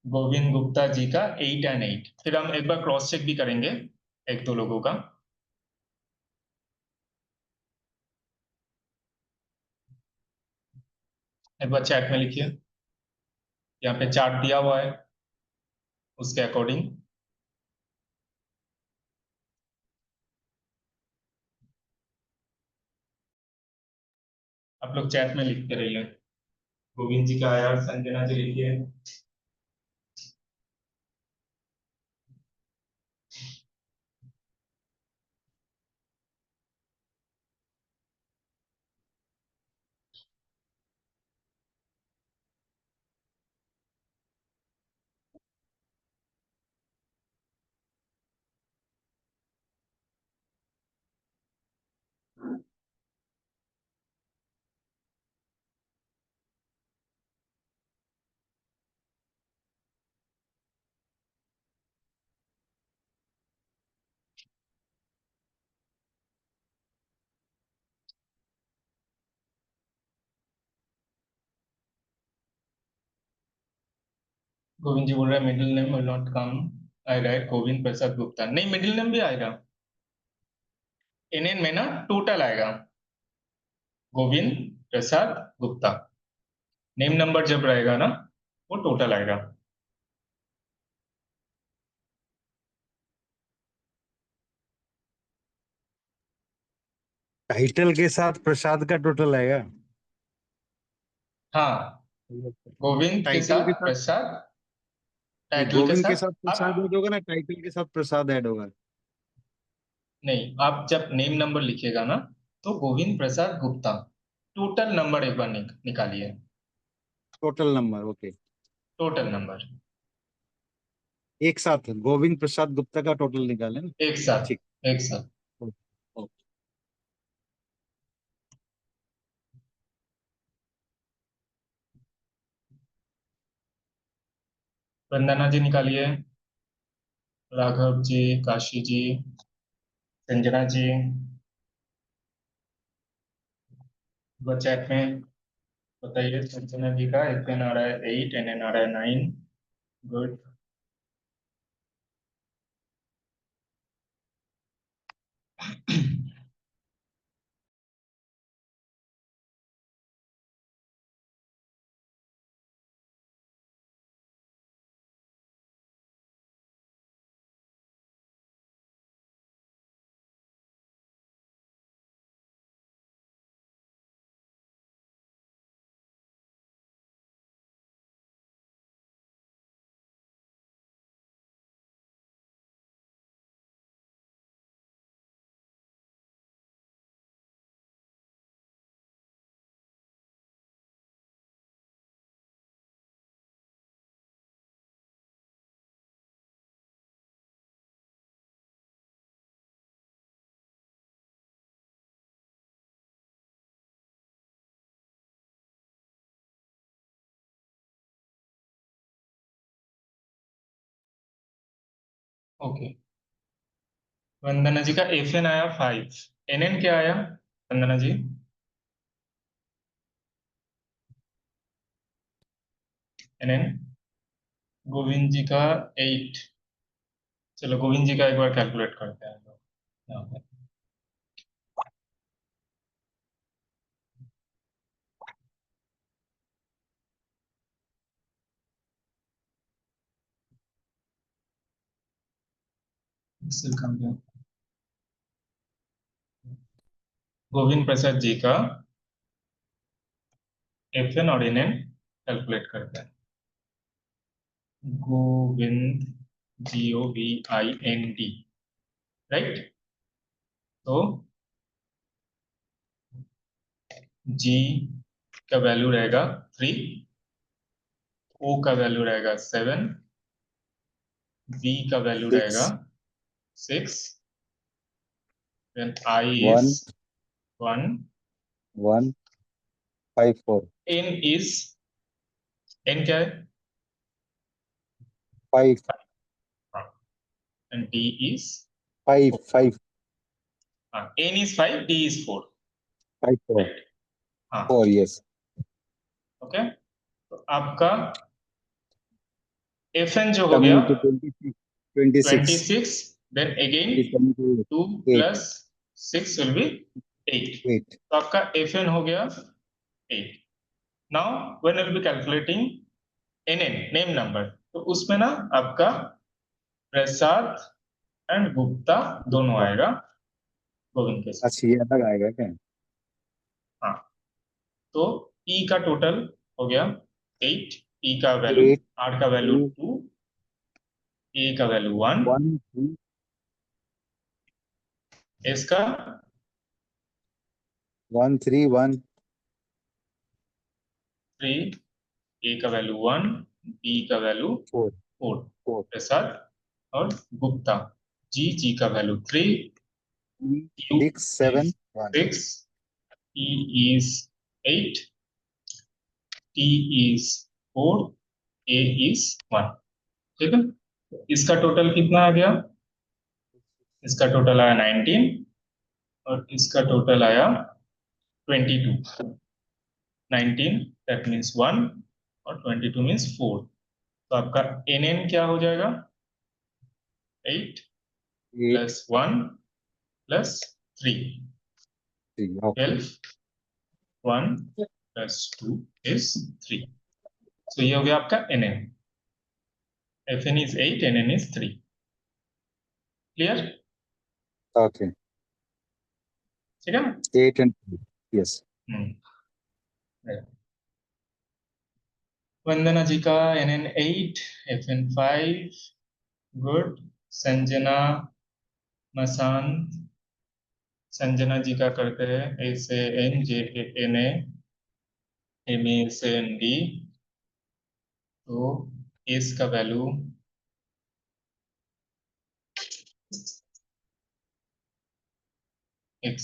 गोविंद गुप्ता जी का 8 and 8. फिर हम एक बार क्रॉस चेक भी करेंगे एक दो लोगों का. एक बार चैट में लिखिए, यहाँ पे चार्ट दिया हुआ है उसके अकॉर्डिंग. आप लोग चैट में लिखते रहिए. गोविंद जी का आया, संजना जी लिखिए. गोविंद जी बोल रहे हैं middle name will not come. I write Govind Prasad Gupta. नहीं, मिडिल नेम भी आएगा. NN में ना टोटल आएगा गोविंद प्रसाद गुप्ता. नेम नंबर जब रहेगा ना वो टोटल आएगा. टाइटल के साथ प्रसाद का टोटल आएगा. हाँ, गोविंद के टाइटल साथ के साथ प्रसाद, नहीं, टाइटल के गोविंद के साथ साथ प्रसाद आप ऐड होगा ना, टाइटल के साथ प्रसाद ऐड होगा. नहीं, आप जब नेम नंबर लिखिएगा ना तो गोविंद प्रसाद गुप्ता टोटल नंबर एक बार निकालिए. Total number okay. Total number एक साथ गोविंद प्रसाद गुप्ता का टोटल निकालें ना. एक साथ, ठीक. एक साथ. ओके. वंदना जी निकालिए, राघव जी, काशी जी, संजना जी. वो चैट में बताइए. संजना जी का FN आ रहा है 8, NN आ रहा है 9. गुड. ओके, वंदना जी का FN आया 5. NN क्या आया? वंदना जी। एनएन गोविंद जी का 8। चलो गोविंद जी का एक बार कैलकुलेट करते हैं हम लोग यहाँ पे। इससे काम क्या? गोविंद प्रसाद जी का एफएन और एनएन कैलकुलेट करते हैं। Govind GOVIND, right. तो जी का वैल्यू रहेगा 3, ओ का वैल्यू रहेगा 7, बी का वैल्यू रहेगा 6 6, then I is 1 1, 1 5 4 N is, N क्या है? 5 and D is 5 5 N is 5, D is 4, 5 4 right. हाँ 4 yes ओके। तो आपका एफएन जो हो गया coming to 26 26 26, then again is coming to 2 8 plus 6 will be 8। 8 तो आपका एफएन हो गया 8। Now when will be calculating NN, name number, तो उसमें ना आपका प्रसाद एंड गुप्ता दोनों आएगा गोविंद के साथ। अच्छा ये अलग आएगा क्या हाँ, तो ई का टोटल हो गया 8, ई का वैल्यू 8 आर का वैल्यू 2 2, ए का वैल्यू 1, 1 3 एस का 1 3 1 3, ए का वैल्यू 1, बी का वैल्यू 4 4, 4 प्रसाद और गुप्ता। जी का value 3, Q 6 7 1 6, E is 8, T is 4, A is 1। ठीक है, तो इसका टोटल कितना आ गया? इसका टोटल आया 19 और इसका टोटल आया 22। 19 दैट मीन्स 1 और 22 मीन्स 4। तो आपका एन क्या हो जाएगा? 8 8 plus 1 plus 3, 3 okay 12, 1 plus 2 is 3। So ये हो गया आपका N N is 8, N is 3। Clear? okay ठीक है ना? 8 and 3 yes हम्म, वंदना जी का N 8, FN 5, good. Sanjana Masand, Sanjana ji का करते हैं SANJANA, MASAND। तो एस का वैल्यू एक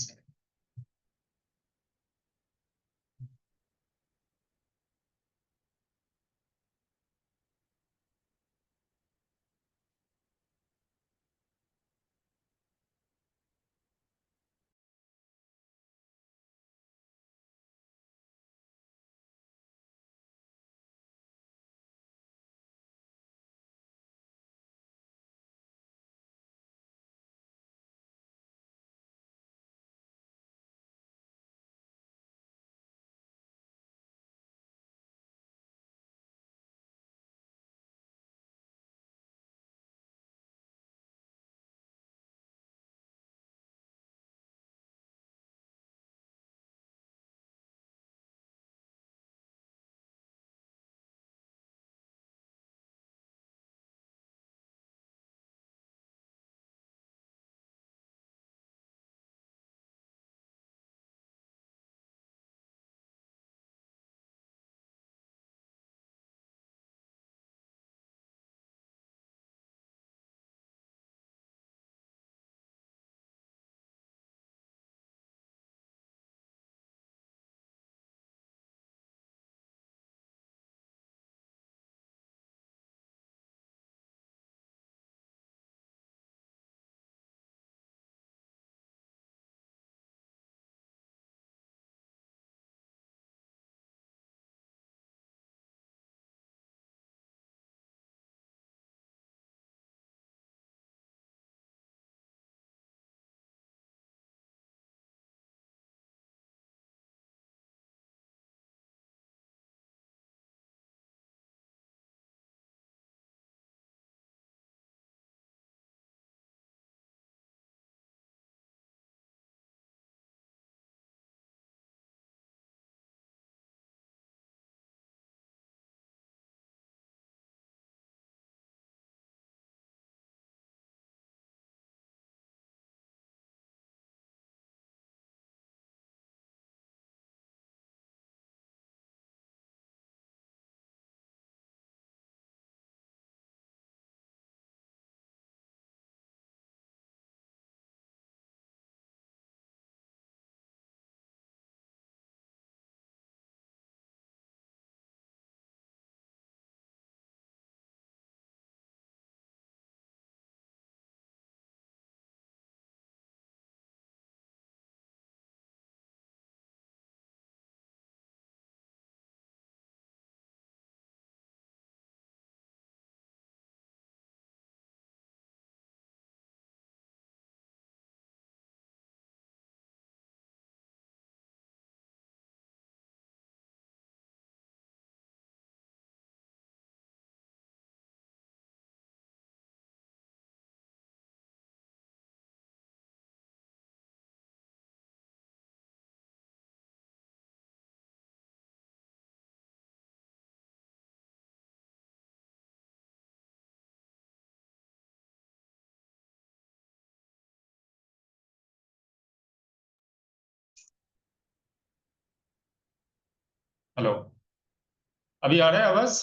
हेलो, अभी आ रहा है आवाज?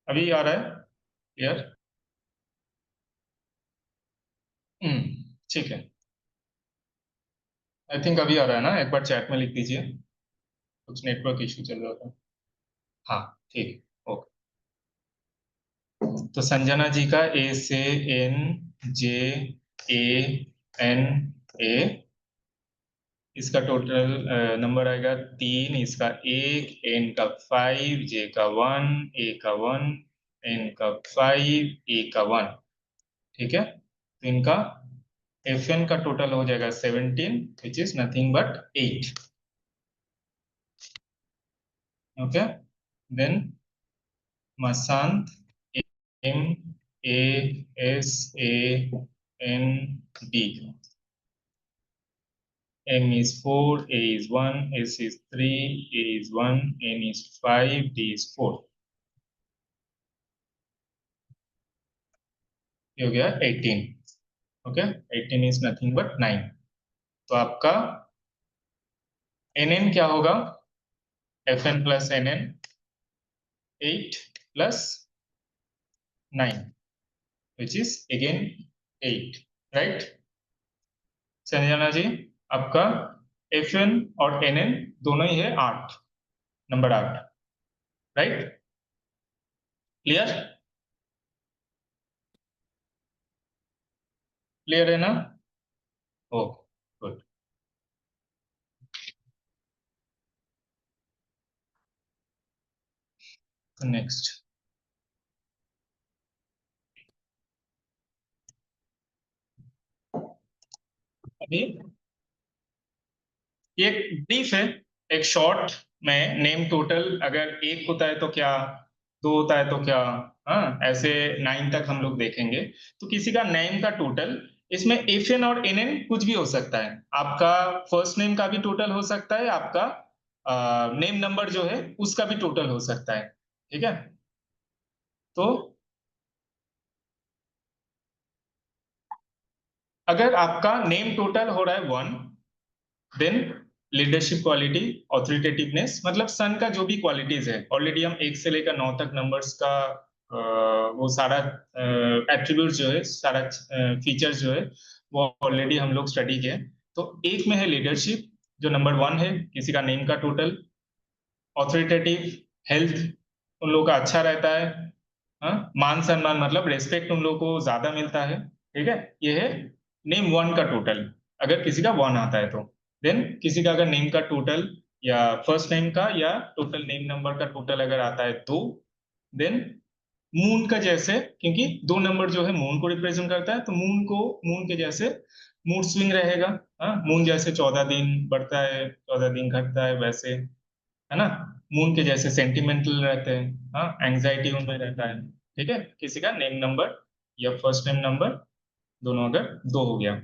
अभी आ रहा है क्लियर? ठीक है, आई थिंक अभी आ रहा है ना, एक बार चैट में लिख दीजिए, कुछ नेटवर्क इशू चल रहा था। हाँ ठीक है, ओके। तो संजना जी का ए से एन, जे, ए, एन, ए, इसका टोटल नंबर आएगा 3, इसका 1, एन का 5, जे का 1, ए का 1, एन का 5, ए का 1। ठीक है, तो इनका Fn का टोटल हो जाएगा 17, which is nothing but 8. Okay, then Masant, M, A, S, A, N, D. M is 4, A is 1, S is 3, A is 1, N is 5, D is 4. ये हो गया 18. Okay, 18 is nothing but 9. तो आपका NN क्या होगा? Fn plus NN 8 plus 9, which is again 8, right? Sanjana ji, आपका Fn और Nn दोनों ही है 8, नंबर 8, राइट? क्लियर? क्लियर है ना? ओ गुड। नेक्स्ट, अभी ये ब्रीफ है, एक शॉर्ट में नेम टोटल अगर 1 होता है तो क्या, 2 होता है तो क्या, हाँ ऐसे 9 तक हम लोग देखेंगे। तो किसी का नेम का टोटल, इसमें Fn और Nn कुछ भी हो सकता है, आपका फर्स्ट नेम का भी टोटल हो सकता है, आपका नेम नंबर जो है उसका भी टोटल हो सकता है। ठीक है, तो अगर आपका नेम टोटल हो रहा है 1, देन लीडरशिप क्वालिटी, ऑथोरिटेटिवनेस, मतलब सन का जो भी क्वालिटीज है, ऑलरेडी हम 1 से लेकर 9 तक नंबर्स का वो सारा एट्रीब्यूट जो है, सारा फीचर्स जो है वो ऑलरेडी हम लोग स्टडी किए। तो एक में है लीडरशिप जो नंबर 1 है, किसी का नेम का टोटल। ऑथोरिटेटिव, हेल्थ उन लोगों का अच्छा रहता है, हाँ? मान सम्मान मतलब रेस्पेक्ट उन लोगों को ज्यादा मिलता है। ठीक है, ये है नेम 1 का टोटल, अगर किसी का 1 आता है तो। देन किसी का अगर नेम का टोटल या फर्स्ट नेम का या टोटल नेम नंबर का टोटल अगर आता है 2, देन मून का जैसे, क्योंकि 2 नंबर जो है मून को रिप्रेजेंट करता है, तो मून के जैसे मूड स्विंग रहेगा। हाँ, मून जैसे 14 दिन बढ़ता है, 14 दिन घटता है, वैसे है ना। मून के जैसे सेंटिमेंटल रहते हैं, हाँ एंग्जाइटी उनमें रहता है। ठीक है, किसी का नेम नंबर या फर्स्ट नेम नंबर दोनों अगर 2 हो गया,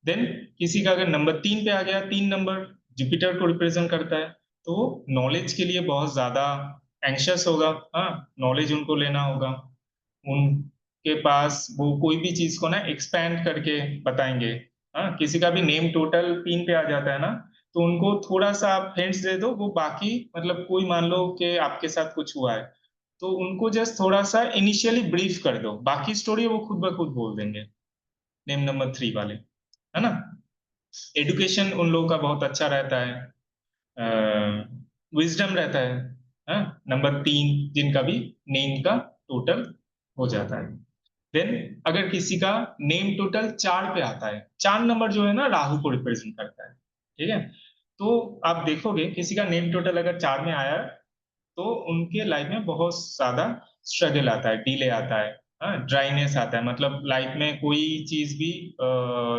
देन किसी का अगर नंबर 3 पे आ गया, 3 नंबर जुपिटर को रिप्रेजेंट करता है, तो नॉलेज के लिए बहुत ज्यादा एंशियस होगा। हाँ, नॉलेज उनको लेना होगा, उनके पास वो कोई भी चीज को ना एक्सपैंड करके बताएंगे। हाँ, किसी का भी नेम टोटल 3 पे आ जाता है ना, तो उनको थोड़ा सा आप हिंट्स दे दो, वो बाकी मतलब कोई मान लो कि आपके साथ कुछ हुआ है, तो उनको जस्ट थोड़ा सा इनिशियली ब्रीफ कर दो, बाकी स्टोरी वो खुद ब खुद बोल देंगे, नेम नंबर 3 वाले, है ना। एडुकेशन उन लोगों का बहुत अच्छा रहता है, विजडम रहता है, नंबर 3 जिनका भी नेम का टोटल हो जाता है। देन अगर किसी का नेम टोटल 4 पे आता है, 4 नंबर जो है ना राहु को रिप्रेजेंट करता है। ठीक है, तो आप देखोगे किसी का नेम टोटल अगर 4 में आया, तो उनके लाइफ में बहुत ज्यादा स्ट्रगल आता है, डिले आता है, ड्राइनेस आता है, मतलब लाइफ में कोई चीज भी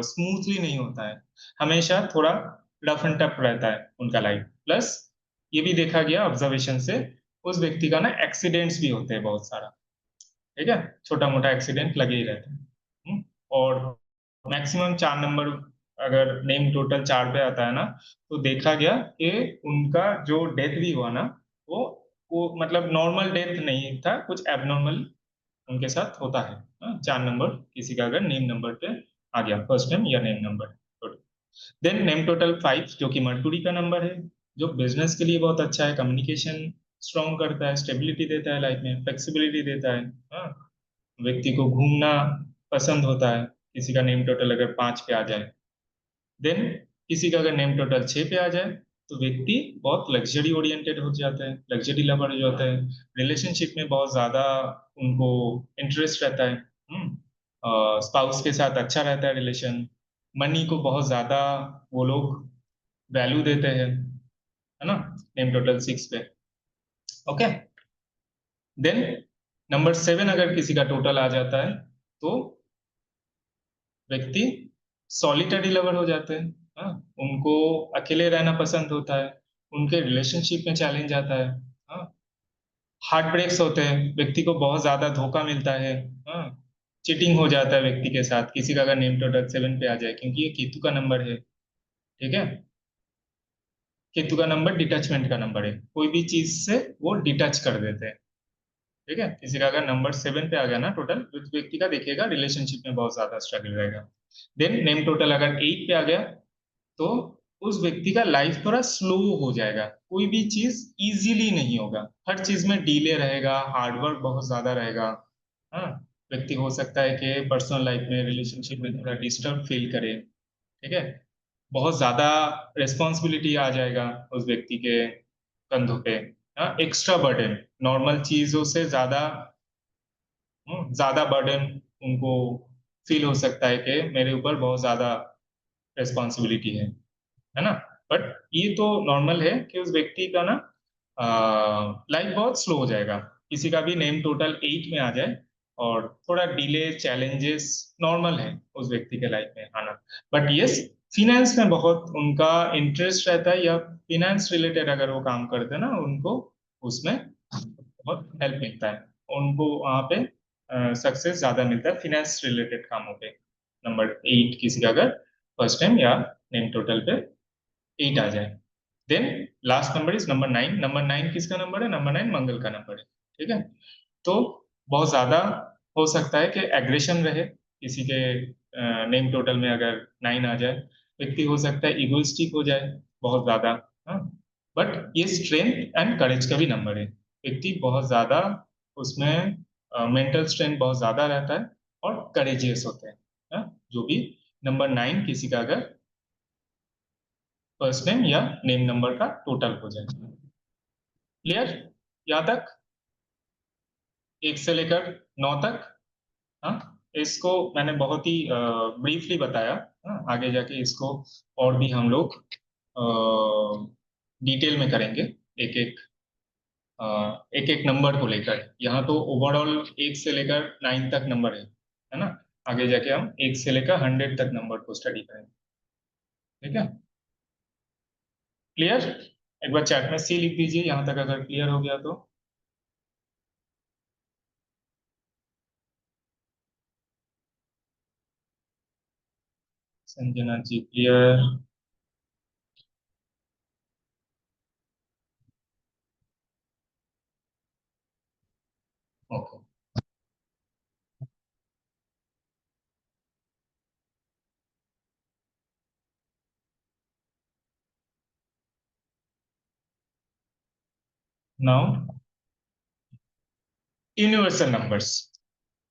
स्मूथली नहीं होता है, हमेशा थोड़ा रफ एंड टफ रहता है उनका लाइफ। प्लस ये भी देखा गया ऑब्जर्वेशन से, उस व्यक्ति का ना एक्सीडेंट्स भी होते हैं बहुत सारा। ठीक है, छोटा मोटा एक्सीडेंट लगे ही रहते हैं। और मैक्सिमम 4 नंबर अगर नेम टोटल 4 पे आता है ना, तो देखा गया कि उनका जो डेथ भी हुआ ना, वो वो मतलब नॉर्मल डेथ नहीं था, कुछ एबनॉर्मल उनके साथ होता है। 4 नंबर किसी का अगर नेम नंबर पे आ गया, फर्स्ट नेम या name number. Then name total 5 जो कि मर्क्यूरी का नंबर है, जो बिजनेस के लिए बहुत अच्छा है, कम्युनिकेशन स्ट्रॉन्ग करता है, स्टेबिलिटी देता है लाइफ में, फ्लेक्सिबिलिटी देता है। हाँ, व्यक्ति को घूमना पसंद होता है किसी का नेम टोटल अगर 5 पे आ जाए। देन किसी का अगर नेम टोटल 6 पे आ जाए तो व्यक्ति बहुत लग्जरी ओरिएंटेड हो जाता है, लग्जरी लवर हो जाता है, रिलेशनशिप में बहुत ज्यादा उनको इंटरेस्ट रहता है। स्पाउस के साथ अच्छा रहता है रिलेशन, मनी को बहुत ज्यादा वो लोग वैल्यू देते हैं, है ना, नेम टोटल 6 पे। ओके, देन नंबर 7 अगर किसी का टोटल आ जाता है तो व्यक्ति सॉलिटरी लवर हो जाते हैं। हाँ, उनको अकेले रहना पसंद होता है, उनके रिलेशनशिप में चैलेंज आता है। हाँ, हार्ट ब्रेक्स होते हैं, व्यक्ति को बहुत ज्यादा धोखा मिलता है। हाँ, चीटिंग हो जाता है व्यक्ति के साथ किसी का अगर नेम टोटल 7 पे आ जाए, क्योंकि ये केतु का नंबर है। ठीक है, केतु का नंबर डिटैचमेंट का नंबर है, कोई भी चीज से वो डिटैच कर देते हैं। ठीक है, किसी का अगर नंबर 7 पे आ गया ना टोटल, तो उस व्यक्ति का देखिएगा रिलेशनशिप में बहुत ज्यादा स्ट्रगल रहेगा। देन नेम टोटल अगर 8 पे आ गया तो उस व्यक्ति का लाइफ थोड़ा स्लो हो जाएगा, कोई भी चीज इजीली नहीं होगा, हर चीज में डिले रहेगा, हार्डवर्क बहुत ज्यादा रहेगा। हाँ, व्यक्ति हो सकता है कि पर्सनल लाइफ में, रिलेशनशिप में थोड़ा डिस्टर्ब फील करे। ठीक है, बहुत ज्यादा रिस्पॉन्सिबिलिटी आ जाएगा उस व्यक्ति के कंधों पे। हाँ, एक्स्ट्रा बर्डन, नॉर्मल चीजों से ज्यादा ज्यादा बर्डन उनको फील हो सकता है कि मेरे ऊपर बहुत ज्यादा रिस्पॉन्सिबिलिटी है ना। बट ये तो नॉर्मल है कि उस व्यक्ति का ना लाइफ बहुत स्लो हो जाएगा, किसी का भी नेम टोटल 8 में आ जाए और थोड़ा डिले, चैलेंजेस नॉर्मल है उस व्यक्ति के लाइफ में आना। बट यस, फिनेंस में बहुत उनका इंटरेस्ट रहता है, या फिनेंस रिलेटेड अगर वो काम करते हैं ना, उनको उसमें बहुत हेल्प मिलता है, उनको वहाँ पे सक्सेस ज्यादा मिलता है फिनेंस रिलेटेड कामों पे। नंबर 8 किसी का अगर फर्स्ट टाइम या नेम टोटल पे 8 आ जाए। Then last number is number 9। Number 9 किसका नंबर है? नंबर 9 मंगल का नंबर है। ठीक है, तो बहुत ज्यादा हो सकता है कि एग्रेशन रहे किसी के नेम टोटल में अगर 9 आ जाए, व्यक्ति हो सकता है इगोइस्टिक हो जाए बहुत ज्यादा। हाँ, बट ये स्ट्रेंथ एंड करेज का भी नंबर है, व्यक्ति बहुत ज्यादा उसमें मेंटल स्ट्रेंथ बहुत ज्यादा रहता है और करेजियस होते हैं। हाँ, जो भी नंबर 9 किसी का अगर फर्स्ट नेम या नेम नंबर का टोटल हो जाए। क्लियर यहाँ तक? 1 से लेकर 9 तक। हाँ, इसको मैंने बहुत ही ब्रीफली बताया। हाँ, आगे जाके इसको और भी हम लोग डिटेल में करेंगे, एक एक एक एक नंबर को लेकर। यहाँ तो ओवरऑल 1 से लेकर 9 तक नंबर है ना। आगे जाके हम 1 से लेकर 100 तक नंबर को स्टडी करेंगे। ठीक है, क्लियर? एक बार चैट में सी लिख दीजिए यहाँ तक अगर क्लियर हो गया तो। Sanjana ji clear? Okay, now universal numbers,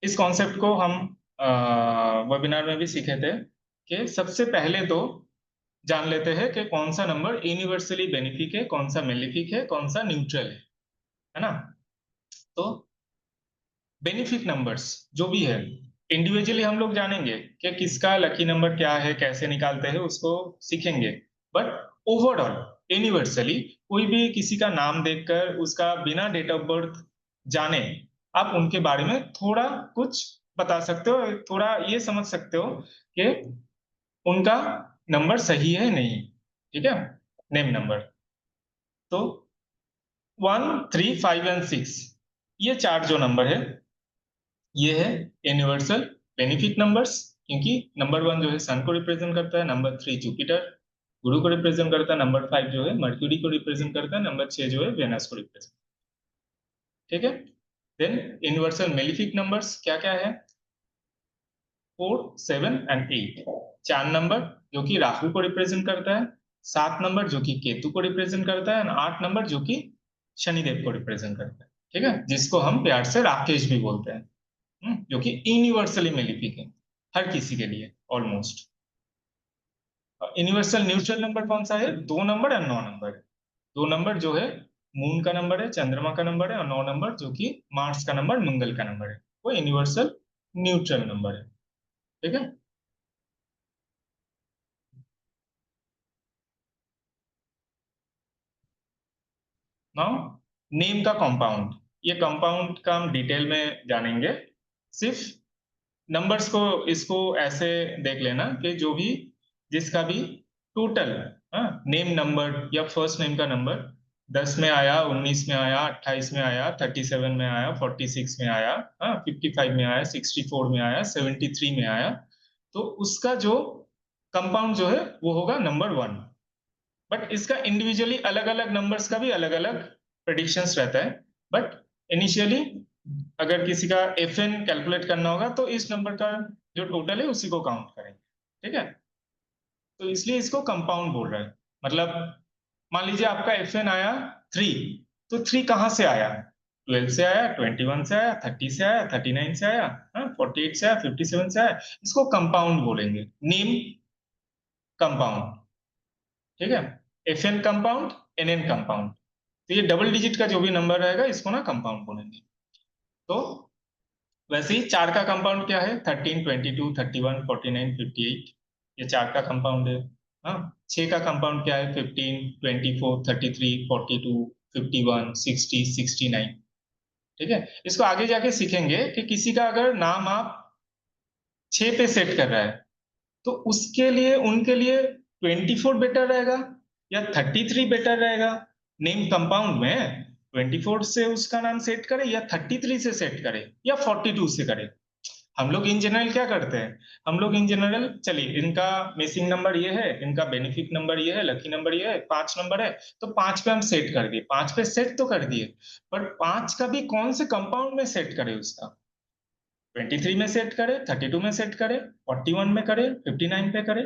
इस कॉन्सेप्ट को हम वेबिनार में भी सीखे थे कि सबसे पहले तो जान लेते हैं कि कौन सा नंबर यूनिवर्सली बेनिफिक है, कौन सा मेलिफिक है, कौन सा न्यूट्रल है ना। तो बेनिफिक नंबर्स जो भी है, इंडिविजुअली हम लोग जानेंगे कि किसका लकी नंबर क्या है, कैसे निकालते हैं उसको सीखेंगे। बट ओवरऑल यूनिवर्सली कोई भी किसी का नाम देखकर उसका बिना डेट ऑफ बर्थ जाने आप उनके बारे में थोड़ा कुछ बता सकते हो, थोड़ा ये समझ सकते हो कि उनका नंबर सही है नहीं। ठीक है, नेम नंबर तो 1, 3, 5 एंड 6, ये चार जो नंबर है ये है यूनिवर्सल बेनिफिक नंबर्स, क्योंकि नंबर 1 जो है सन को रिप्रेजेंट करता है, नंबर 3 जुपिटर गुरु को रिप्रेजेंट करता है, नंबर 5 जो है मर्क्यूरी को रिप्रेजेंट करता है, नंबर 6 जो है वेनस को रिप्रेजेंट। ठीक है, देन यूनिवर्सल मेलिफिक नंबर्स क्या क्या है? 4, 7 एंड 8। 4 नंबर जो कि राहु को रिप्रेजेंट करता है, 7 नंबर जो कि केतु को रिप्रेजेंट करता है, और 8 नंबर जो कि शनिदेव को रिप्रेजेंट करता है। ठीक है, जिसको हम प्यार से राकेश भी बोलते हैं, जो कि यूनिवर्सली मेलिफिक है हर किसी के लिए ऑलमोस्ट। यूनिवर्सल न्यूट्रल नंबर कौन सा है? 2 नंबर और 9 नंबर। 2 नंबर जो है मून का नंबर है, चंद्रमा का नंबर है, और 9 नंबर जो कि मार्स का नंबर, मंगल का नंबर है, वो यूनिवर्सल न्यूट्रल नंबर है। ठीक है, नाउ नेम का कंपाउंड, ये कंपाउंड का हम डिटेल में जानेंगे। सिर्फ नंबर्स को इसको ऐसे देख लेना कि जो भी जिसका भी टोटल नेम नंबर या फर्स्ट नेम का नंबर 10 में आया, 19 में आया, 28 में आया, 37 में आया, 46 में आया, 55 में आया, 64 में आया, 73 में आया, तो उसका जो कंपाउंड जो है वो होगा नंबर 1। बट इसका इंडिविजुअली अलग अलग नंबर्स का भी अलग अलग प्रेडिक्शंस रहता है। बट इनिशियली अगर किसी का FN कैलकुलेट करना होगा तो इस नंबर का जो टोटल है उसी को काउंट करेंगे। ठीक है, तो इसलिए इसको कंपाउंड बोल रहा है। मतलब मान लीजिए आपका FN आया 3, तो 3 कहाँ से आया? 12 से आया, 21 से आया, 30 से आया, 39 से आया, 48 से आया, 57 से आया, इसको कंपाउंड बोलेंगे, नेम कंपाउंड। ठीक है, FN कंपाउंड, NN कंपाउंड। तो ये डबल डिजिट का जो भी नंबर रहेगा इसको ना कंपाउंड बोलेंगे। तो वैसे ही 4 का कंपाउंड क्या है? 13, 22, 31, 49, 58, ये 4 का कंपाउंड है। हाँ, 6 का कंपाउंड क्या है? 15, 24, 33, 42, 51, 60, 69। ठीक है, इसको आगे जाके सीखेंगे कि किसी का अगर नाम आप 6 पे सेट कर रहा है तो उसके लिए उनके लिए 24 बेटर रहेगा या 33 बेटर रहेगा? नेम कंपाउंड में 24 से उसका नाम सेट करे या 33 से सेट करे या 42 से करे? हम लोग इन जनरल क्या करते हैं? हम लोग इन जनरल, चलिए इनका मिसिंग नंबर ये है, इनका बेनिफिट नंबर ये है, लकी नंबर ये है, 5 नंबर है, तो 5 पे हम सेट कर दिए, 5 पे सेट तो कर दिए, पर 5 का भी कौन से कंपाउंड में सेट करे? उसका 23 में सेट करे, 32 में सेट करे, 41 में करे, 59 पे करे,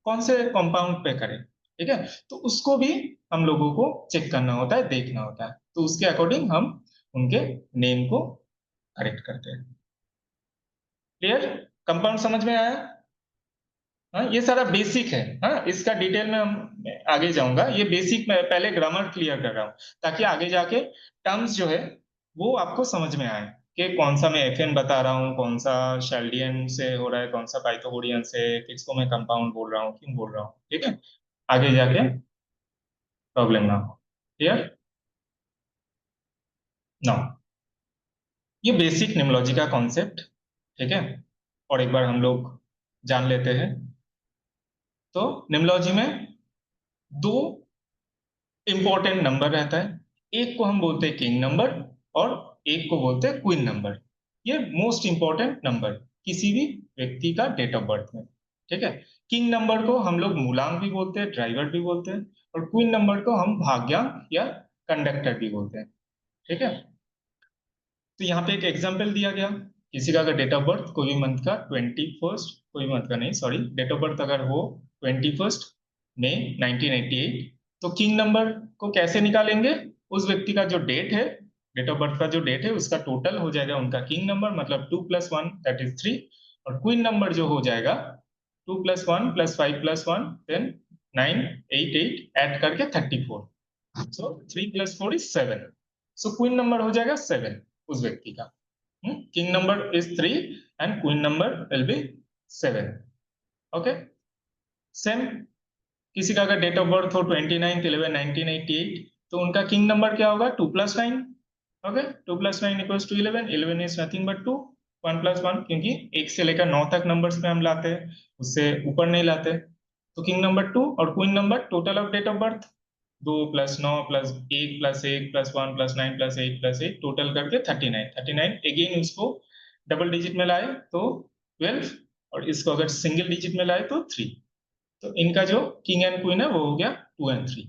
कौन से कंपाउंड पे करे? ठीक है, तो उसको भी हम लोगों को चेक करना होता है, देखना होता है, तो उसके अकॉर्डिंग हम उनके नेम को करेक्ट करते हैं। क्लियर? कंपाउंड समझ में आया? हाँ, ये सारा बेसिक है। हाँ, इसका डिटेल में हम आगे जाऊंगा, ये बेसिक में पहले ग्रामर क्लियर कर रहा हूँ ताकि आगे जाके टर्म्स जो है वो आपको समझ में आए कि कौन सा मैं FN बता रहा हूँ, कौन सा शेल्डियन से हो रहा है, कौन सा पाइथागोरियन से, किसको मैं कंपाउंड बोल रहा हूँ, क्यों बोल रहा हूँ। ठीक है, आगे जाके प्रॉब्लम ना हो। क्लियर? ना, ये बेसिक निम्नोलॉजी का कॉन्सेप्ट। ठीक है, और एक बार हम लोग जान लेते हैं। तो निम्नोलॉजी में 2 इंपॉर्टेंट नंबर रहता है, एक को हम बोलते हैं किंग नंबर और एक को बोलते हैं क्वीन नंबर। ये मोस्ट इंपॉर्टेंट नंबर किसी भी व्यक्ति का डेट ऑफ बर्थ में। ठीक है, किंग नंबर को हम लोग मूलांक भी बोलते हैं, ड्राइवर भी बोलते हैं, और क्वीन नंबर को हम भाग्यांक या कंडक्टर भी बोलते हैं। ठीक है, तो यहाँ पे एक एग्जाम्पल दिया गया, किसी का अगर डेट ऑफ बर्थ कोई भी मंथ का 21, कोई मंथ का नहीं सॉरी, डेट ऑफ बर्थ अगर हो 21 मई 1988, तो किंग नंबर को कैसे निकालेंगे? उस व्यक्ति का जो डेट है, डेट ऑफ बर्थ का जो डेट है, उसका टोटल हो जाएगा उनका किंग नंबर, मतलब 2 + 1 दैट इज 3, और क्वीन नंबर जो हो जाएगा 2 + 1 + 5 + 1 देन 9, 8, 8 ऐड करके 34, सो 3 + 4 is 7, सो क्वीन नंबर हो जाएगा 7 उस व्यक्ति का। King number is 3 and queen number will be 7। Okay, same किसी का अगर डेट ऑफ बर्थ हो 29/11/1988, तो उनका किंग नंबर क्या होगा? 2 + 9। ओके, 2 + 9 = 11, 11 इज नथिंग बट 2, 1 + 1, क्योंकि 1 से लेकर 9 तक नंबर्स में हम लाते हैं, उससे ऊपर नहीं लाते। तो किंग नंबर 2 और queen number total of date of birth 2 + 9 + 1 + 1 + 1 + 9 + 8 + 8 total करके 39। 39 अगेन उसको डबल डिजिट में लाए तो 12, और इसको अगर सिंगल डिजिट में लाए तो 3। तो इनका जो किंग एंड क्वीन है वो हो गया 2 और 3।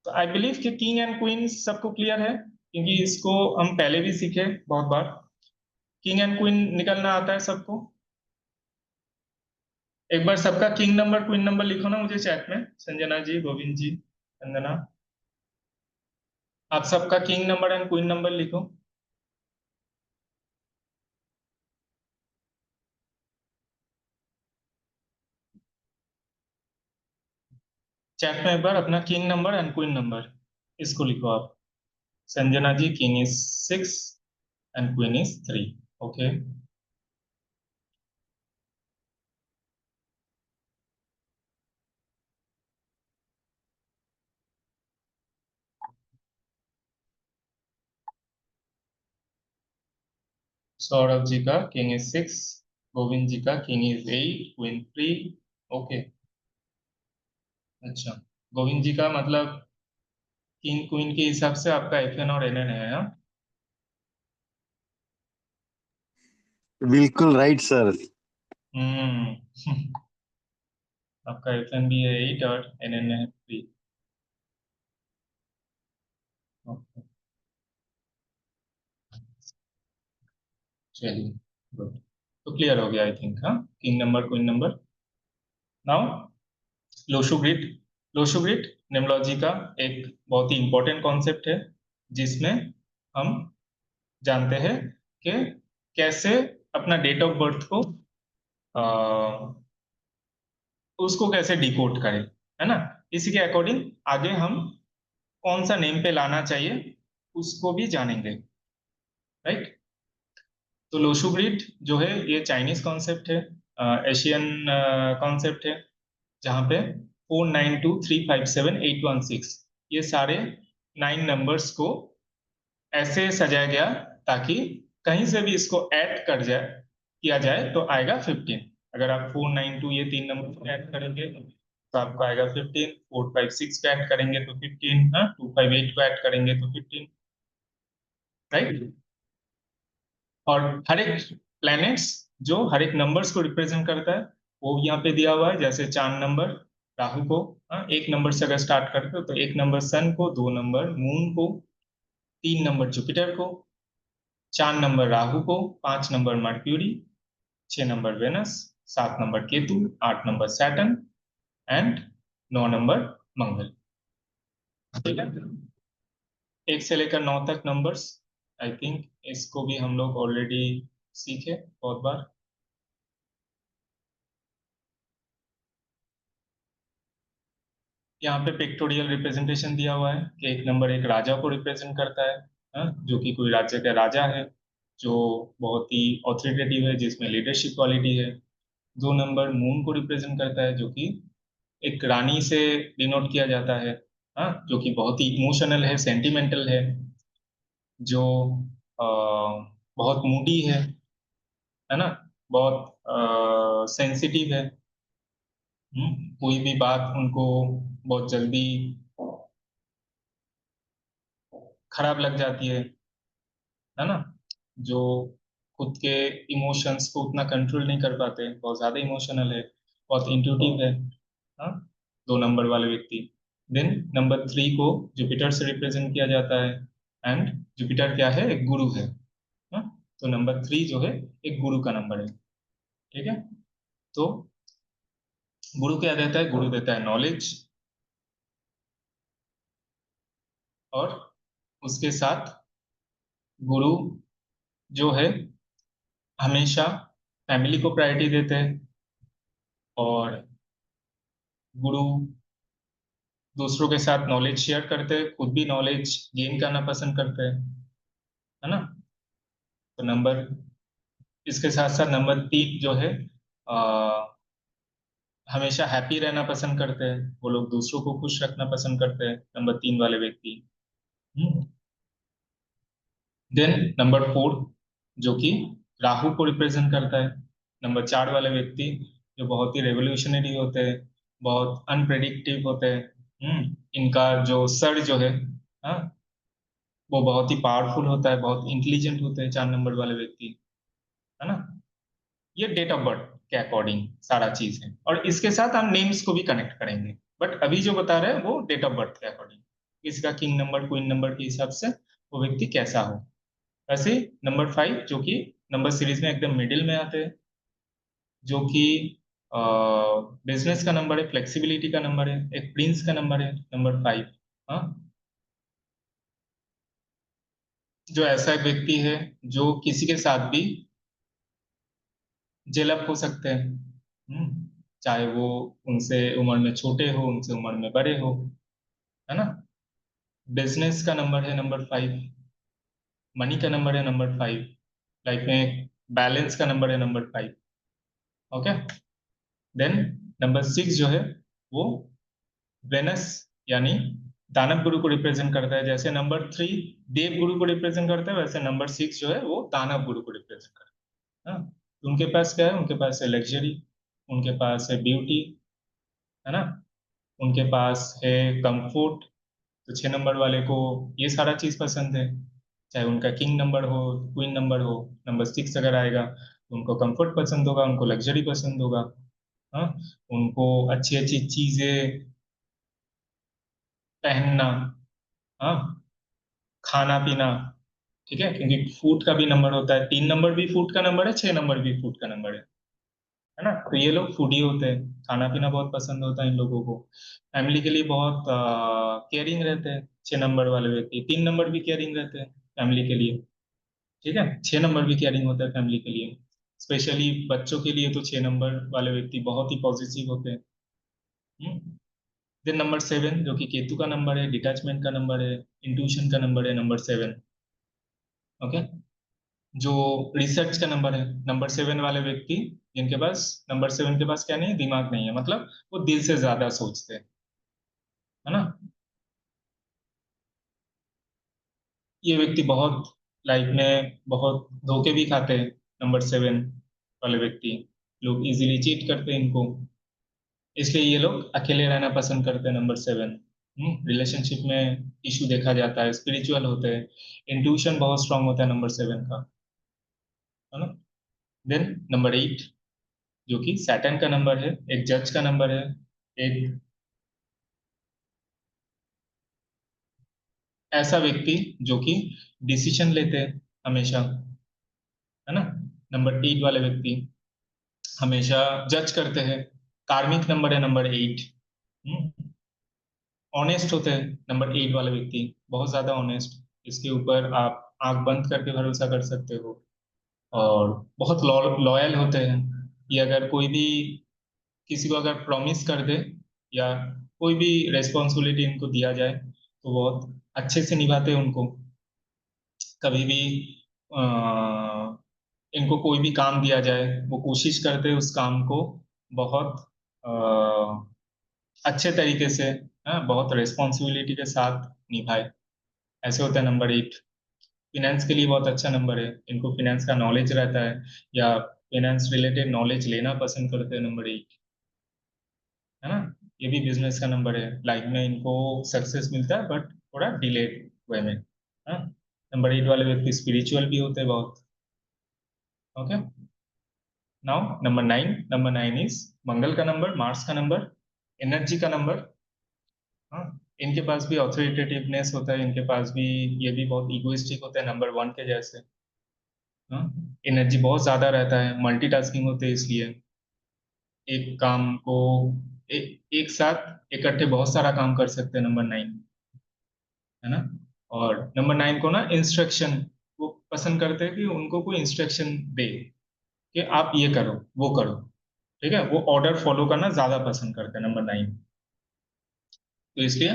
तो आई बिलीव कि किंग एंड क्वीन सबको क्लियर है, क्योंकि इसको हम पहले भी सीखे बहुत बार। किंग एंड क्वीन निकलना आता है सबको? एक बार सबका किंग नंबर क्वीन नंबर लिखो ना मुझे चैट में, संजना जी, गोविंद जी, वंदना, आप सबका king number and queen number लिखो। चैट में एक बार अपना king number and queen number इसको लिखो आप। Sanjana ji, king is 6 and queen is 3। Okay, Saurabh ji का किंग इज 6, गोविंद जी का किंग इज 8, क्वीन 3। ओके, अच्छा, गोविंद जी का मतलब किंग क्वीन के हिसाब से आपका एफएन और एनएन है, हाँ? बिल्कुल राइट सर। हम्म आपका एफएन भी है 8 और एनएन है 3। ओके, चलिए, गुड। तो क्लियर हो गया आई थिंक, हाँ, king number queen number. Now Lo Shu grid. Lo Shu grid numerology का एक बहुत ही इंपॉर्टेंट कॉन्सेप्ट है, जिसमें हम जानते हैं कि कैसे अपना डेट ऑफ बर्थ को उसको कैसे डिकोड करें, है ना। इसी के अकॉर्डिंग आगे हम कौन सा नेम पे लाना चाहिए उसको भी जानेंगे, राइट। तो लोशु ग्रिड जो है ये चाइनीज कॉन्सेप्ट है, एशियन कॉन्सेप्ट है, जहाँ पे 4923578116 ये सारे 9 नंबर्स को ऐसे सजाया गया ताकि कहीं से भी इसको ऐड कर जाए किया जाए तो आएगा 15। अगर आप 492 ये 3 नंबर को ऐड करेंगे तो आपको आएगा 15, 456 को ऐड करेंगे तो 15, हाँ, 258 को ऐड करेंगे तो 15, राइट। और हर एक प्लैनेट्स जो हर एक नंबर्स को रिप्रेजेंट करता है वो यहाँ पे दिया हुआ है। जैसे चांद नंबर राहु को, हाँ, 1 नंबर से अगर स्टार्ट करते हो तो 1 नंबर सन को, 2 नंबर मून को, 3 नंबर जुपिटर को, 4 नंबर राहु को, 5 number Mercury, 6 number Venus, 7 number Ketu, 8 number Saturn and 9 number Mangal. ठीक है, 1 से लेकर 9 तक नंबर्स, आई थिंक इसको भी हम लोग ऑलरेडी सीखे बहुत बार। यहाँ पे पिक्टोरियल रिप्रेजेंटेशन दिया हुआ है कि 1 नंबर एक राजा को रिप्रेजेंट करता है, हाँ, जो कि कोई राज्य का राजा है, जो बहुत ही ऑथोरिटेटिव है, जिसमें लीडरशिप क्वालिटी है। 2 नंबर मून को रिप्रेजेंट करता है, जो कि एक रानी से डिनोट किया जाता है, हाँ, जो कि बहुत ही इमोशनल है, सेंटिमेंटल है, जो अ, बहुत मूडी है ना, बहुत सेंसिटिव है। कोई भी बात उनको बहुत जल्दी खराब लग जाती है ना, जो खुद के इमोशंस को उतना कंट्रोल नहीं कर पाते, बहुत ज्यादा इमोशनल है, बहुत इंट्यूटिव है, हाँ, 2 नंबर वाले व्यक्ति। देन नंबर 3 को जुपिटर से रिप्रेजेंट किया जाता है, एंड जुपिटर क्या है, एक गुरु है, हाँ? तो नंबर 3 जो है एक गुरु का नंबर है, ठीक है। तो गुरु क्या देता है, गुरु देता है नॉलेज, और उसके साथ गुरु जो है हमेशा फैमिली को प्रायोरिटी देते हैं, और गुरु दूसरों के साथ नॉलेज शेयर करते हैं, खुद भी नॉलेज गेन करना पसंद करते हैं, है ना। तो नंबर, इसके साथ साथ नंबर 3 जो है हमेशा हैप्पी रहना पसंद करते हैं, वो लोग दूसरों को खुश रखना पसंद करते हैं, नंबर 3 वाले व्यक्ति। देन नंबर 4 जो कि राहु को रिप्रेजेंट करता है, नंबर 4 वाले व्यक्ति जो बहुत ही रेवोल्यूशनरी होते हैं, बहुत अनप्रेडिक्टिव होते हैं। इनका जो सर जो है, हाँ, वो बहुत ही पावरफुल होता है, बहुत इंटेलिजेंट होते हैं 4 नंबर वाले व्यक्ति, है ना। ये डेट ऑफ बर्थ के अकॉर्डिंग सारा चीज है, और इसके साथ हम नेम्स को भी कनेक्ट करेंगे, बट अभी जो बता रहे हैं वो डेट ऑफ बर्थ के अकॉर्डिंग, इसका किंग नंबर क्वीन नंबर के हिसाब से वो व्यक्ति कैसा हो। वैसे नंबर 5 जो कि नंबर सीरीज में एकदम मिडिल में आते हैं, जो कि बिजनेस का नंबर है, फ्लेक्सिबिलिटी का नंबर है, एक प्रिंस का नंबर है, नंबर 5। हाँ, जो ऐसा एक व्यक्ति है जो किसी के साथ भी जेलप हो सकते हैं। चाहे वो उनसे उम्र में छोटे हो, उनसे उम्र में बड़े हो, है ना। बिजनेस का नंबर है नंबर 5, मनी का नंबर है नंबर 5, लाइफ में बैलेंस का नंबर है नंबर 5। ओके, देन नंबर 6 जो है वो वेनस यानी दानव गुरु को रिप्रेजेंट करता है। जैसे नंबर 3 देव गुरु को रिप्रेजेंट करता है, वैसे नंबर 6 जो है वो दानव गुरु को रिप्रेजेंट करता है। हाँ? उनके पास क्या है? उनके पास है लग्जरी, उनके पास है ब्यूटी, है ना, उनके पास है कंफर्ट। तो 6 नंबर वाले को ये सारा चीज पसंद है, चाहे उनका किंग नंबर हो, क्वीन नंबर हो। नंबर 6 अगर आएगा तो उनको कंफर्ट पसंद होगा, उनको लग्जरी पसंद होगा। हाँ, उनको अच्छी अच्छी चीजें पहनना, हाँ, खाना पीना, ठीक है, क्योंकि फूड का भी नंबर होता है। 3 नंबर भी फूड का नंबर है, 6 नंबर भी फूड का नंबर है ना। तो ये लोग फूडी होते हैं, खाना पीना बहुत पसंद होता है इन लोगों को। फैमिली के लिए बहुत केयरिंग रहते हैं 6 नंबर वाले व्यक्ति। 3 नंबर भी केयरिंग रहते हैं फैमिली के लिए, ठीक है। 6 नंबर भी केयरिंग होता है फैमिली के लिए, स्पेशली बच्चों के लिए। तो 6 नंबर वाले व्यक्ति बहुत ही पॉजिटिव होते हैं। देन नंबर 7 जो कि केतु का नंबर है, डिटैचमेंट का नंबर है, इंट्यूशन का नंबर है, नंबर 7। ओके, जो रिसर्च का नंबर है, नंबर 7 वाले व्यक्ति जिनके पास, नंबर 7 के पास क्या नहीं है? दिमाग नहीं है, मतलब वो दिल से ज्यादा सोचते हैं, है ना। ये व्यक्ति बहुत लाइफ में बहुत धोखे भी खाते हैं, नंबर 7 वाले व्यक्ति। लोग इजीली चीट करते हैं इनको, इसलिए ये लोग अकेले रहना पसंद करते हैं, नंबर 7। रिलेशनशिप में इशू देखा जाता है, स्पिरिचुअल होते हैं, इंट्यूशन बहुत स्ट्रांग होता है नंबर 7 का, है ना। देन नंबर 8 जो कि सैटर्न का नंबर है, एक जज का नंबर है, एक ऐसा व्यक्ति जो कि डिसीजन लेते हैं हमेशा, है ना। नंबर 8 वाले व्यक्ति हमेशा जज करते हैं। कार्मिक नंबर है नंबर 8। ऑनेस्ट होते हैं नंबर 8 वाले व्यक्ति, बहुत ज्यादा ऑनेस्ट। इसके ऊपर आप आंख बंद करके भरोसा कर सकते हो। और बहुत लॉयल होते हैं। ये अगर कोई भी किसी को अगर प्रॉमिस कर दे या कोई भी रेस्पॉन्सिबिलिटी इनको दिया जाए तो बहुत अच्छे से निभाते हैं उनको। कभी भी अ, इनको कोई भी काम दिया जाए, वो कोशिश करते हैं उस काम को बहुत अच्छे तरीके से, हाँ, बहुत रेस्पॉन्सिबिलिटी के साथ निभाए। ऐसे होता है नंबर 8। फिनेंस के लिए बहुत अच्छा नंबर है, इनको फिनेंस का नॉलेज रहता है या फिनेंस रिलेटेड नॉलेज लेना पसंद करते हैं नंबर 8, है ना। ये भी बिजनेस का नंबर है, लाइफ में इनको सक्सेस मिलता है बट थोड़ा डिलेड वे में। हाँ, नंबर 8 वाले व्यक्ति स्पिरिचुअल भी होते हैं बहुत। ओके, नाउ नंबर 9 इज मंगल का नंबर, मार्स का नंबर, एनर्जी का नंबर। हाँ, इनके पास भी ऑथोरिटेटिवनेस होता है, इनके पास भी, ये भी बहुत इगोइस्टिक होते हैं नंबर 1 के जैसे। हाँ, एनर्जी बहुत ज्यादा रहता है, मल्टीटास्किंग होते हैं, इसलिए एक काम को एक साथ इकट्ठे बहुत सारा काम कर सकते हैं नंबर 9, है ना। और नंबर 9 को ना इंस्ट्रक्शन, वो पसंद करते हैं कि उनको कोई इंस्ट्रक्शन दे कि आप ये करो वो करो, ठीक है। वो ऑर्डर फॉलो करना ज्यादा पसंद करते हैं नंबर 9। तो इसलिए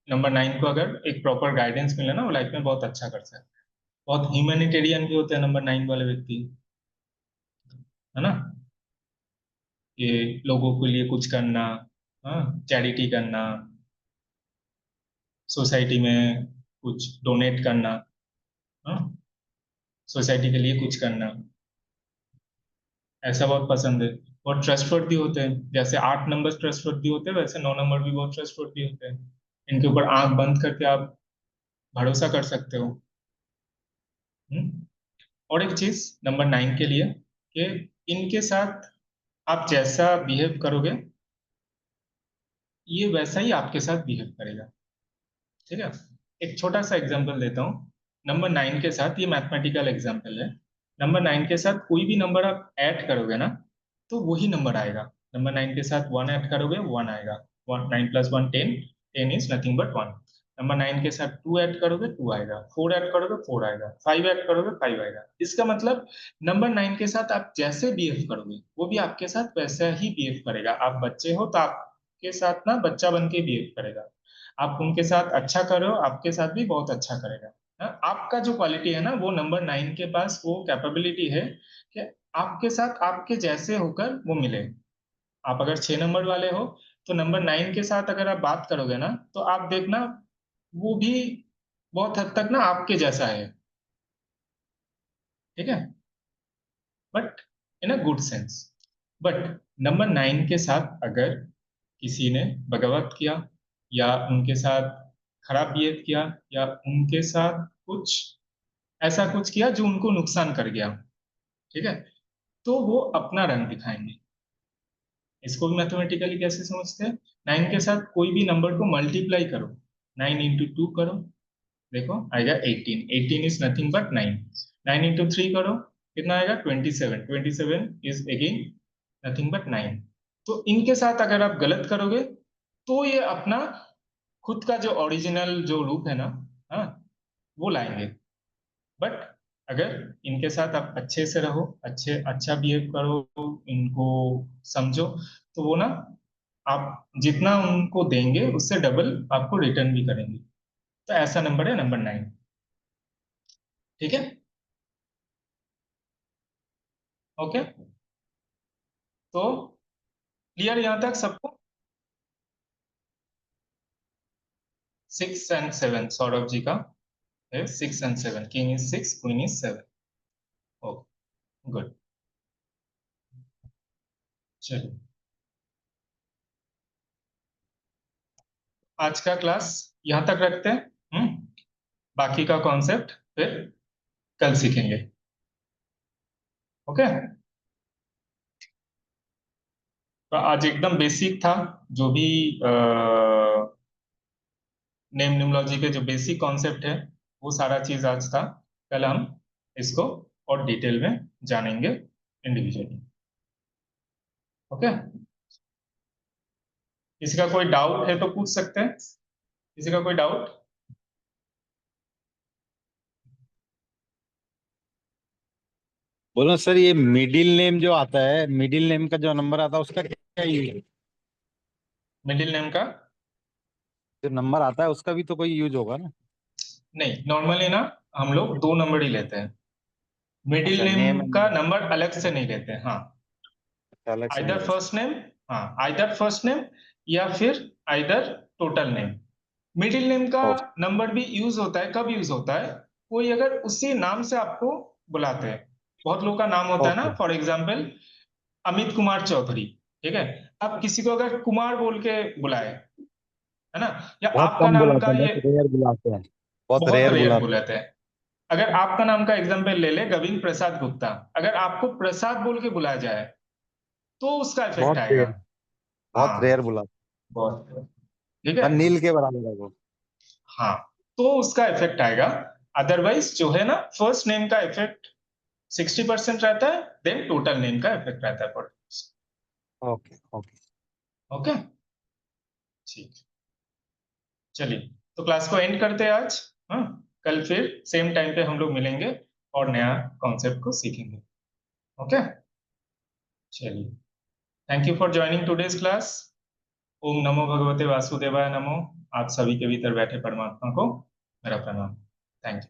नंबर 9 को अगर एक प्रॉपर गाइडेंस मिले ना, वो लाइफ में बहुत अच्छा कर सकते हैं। बहुत ह्यूमैनिटेरियन भी होते हैं नंबर 9 वाले व्यक्ति, है ना। ये लोगों के लिए कुछ करना, हाँ, चैरिटी करना, सोसाइटी में कुछ डोनेट करना, हाँ, सोसाइटी के लिए कुछ करना, ऐसा बहुत पसंद है। और ट्रस्टवर्दी होते हैं, जैसे 8 नंबर ट्रस्टवर्दी होते हैं, वैसे 9 नंबर भी बहुत ट्रस्टवर्दी होते हैं। इनके ऊपर आंख बंद करके आप भरोसा कर सकते हो। हम्म। और एक चीज नंबर 9 के लिए, कि इनके साथ आप जैसा बिहेव करोगे, ये वैसा ही आपके साथ बिहेव करेगा, ठीक है। एक छोटा सा एग्जांपल देता हूँ। नंबर 9 के साथ, ये मैथमेटिकल एग्जांपल है, नंबर 9 के साथ कोई भी नंबर आप ऐड करोगे ना, तो वही नंबर आएगा। नंबर 9 के साथ 1 ऐड करोगे 1 आएगा। 9 + 1 10, 10 इज नथिंग बट 1। नंबर 9 के साथ 2 ऐड करोगे 2 आएगा। 4 ऐड करोगे 4 आएगा। 5 ऐड करोगे 5 आएगा। इसका मतलब नंबर 9 के साथ आप जैसे बिहेव करोगे वो भी आपके साथ वैसा ही बिहेव करेगा। आप बच्चे हो तो आपके साथ ना बच्चा बन के बिहेव करेगा। आप उनके साथ अच्छा करो, आपके साथ भी बहुत अच्छा करेगा। आपका जो क्वालिटी है ना, वो नंबर 9 के पास वो कैपेबिलिटी है कि आपके साथ आपके जैसे होकर वो मिले। आप अगर 6 नंबर वाले हो तो नंबर 9 के साथ अगर आप बात करोगे ना, तो आप देखना वो भी बहुत हद तक ना आपके जैसा है। ठीक है, but in a good sense. But number 9 के साथ अगर किसी ने बगावत किया या उनके साथ खराब बिहेव किया या उनके साथ कुछ ऐसा कुछ किया जो उनको नुकसान कर गया, ठीक है, तो वो अपना रंग दिखाएंगे। इसको भी मैथमेटिकली कैसे समझते हैं? 9 के साथ कोई भी नंबर को मल्टीप्लाई करो, 9 × 2 करो, देखो आएगा 18। 18 इज नथिंग बट 9। 9 × 3 करो, कितना आएगा? 27। 27 इज अगेन नथिंग बट 9। तो इनके साथ अगर आप गलत करोगे तो ये अपना खुद का जो ओरिजिनल जो रूप है ना, हाँ, वो लाएंगे। बट अगर इनके साथ आप अच्छे से रहो, अच्छा बिहेव करो, इनको समझो, तो वो ना आप जितना उनको देंगे उससे डबल आपको रिटर्न भी करेंगे। तो ऐसा नंबर है नंबर 9। ठीक है, ओके। तो क्लियर यहां तक सबको? 6 और 7 सौरभ जी का है। 6 और 7, king is 6, queen is 7। Okay, good. चलिए, आज का क्लास यहां तक रखते हैं। बाकी का कॉन्सेप्ट फिर कल सीखेंगे। ओके, तो आज एकदम बेसिक था, जो भी नेम न्यूमोलॉजी के जो बेसिक कॉन्सेप्ट है वो सारा चीज आज था। कल हम इसको और डिटेल में जानेंगे इंडिविजुअली। ओके, किसी का कोई डाउट है तो पूछ सकते हैं। किसी का कोई डाउट? बोलो सर, ये मिडिल नेम जो आता है, मिडिल नेम का जो नंबर आता है उसका क्या यूज है? मिडिल नेम का? जो नंबर आता है उसका भी तो कोई यूज होगा ना? नहीं, नॉर्मली ना हम लोग 2 नंबर ही लेते हैं। मिडिल अच्छा, नेम नेम का एंड नंबर अलग से नहीं लेते हैं। हाँ, अलग से नहीं आइदर लेते। फर्स्ट नेम, हाँ आइदर फर्स्ट नेम या फिर either total name. Middle name का ओ, नंबर भी यूज होता है। कब यूज होता है? कोई अगर उसी नाम से आपको बुलाते हैं। बहुत लोग का नाम होता है ना, okay. For example Amit Kumar Chaudhary, ठीक है। अब किसी को अगर कुमार बोल के बुलाए, है ना, या बहुत आपका कम नाम बुलाते का हैं, ये बहुत रेयर बुलाते हैं। बहुत बहुत रेयर रेयर बुलाते बुलाते हैं। अगर आपका नाम का एग्जाम्पल ले ले, गोविंद प्रसाद गुप्ता, अगर आपको प्रसाद बोल के बुलाया जाए तो उसका हैं। इफेक्ट बहुत आएगा। रेयर, बहुत हाँ, रेयर बुलाते बहुत। ठीक हैं। है, नील के बराबर है वो। हाँ, तो उसका इफेक्ट आएगा। अदरवाइज जो है ना, फर्स्ट नेम का इफेक्ट 60% रहता है, देन टोटल नेम का इफेक्ट रहता है 40%। Okay okay. ओके, ठीक। चलिए, तो क्लास को एंड करते हैं आज। हाँ, कल फिर सेम टाइम पे हम लोग मिलेंगे और नया कॉन्सेप्ट को सीखेंगे। ओके, चलिए, thank you for joining today's class. ओम नमो भगवते वासुदेवाय नमो। आप सभी के भीतर बैठे परमात्मा को मेरा प्रणाम। Thank you.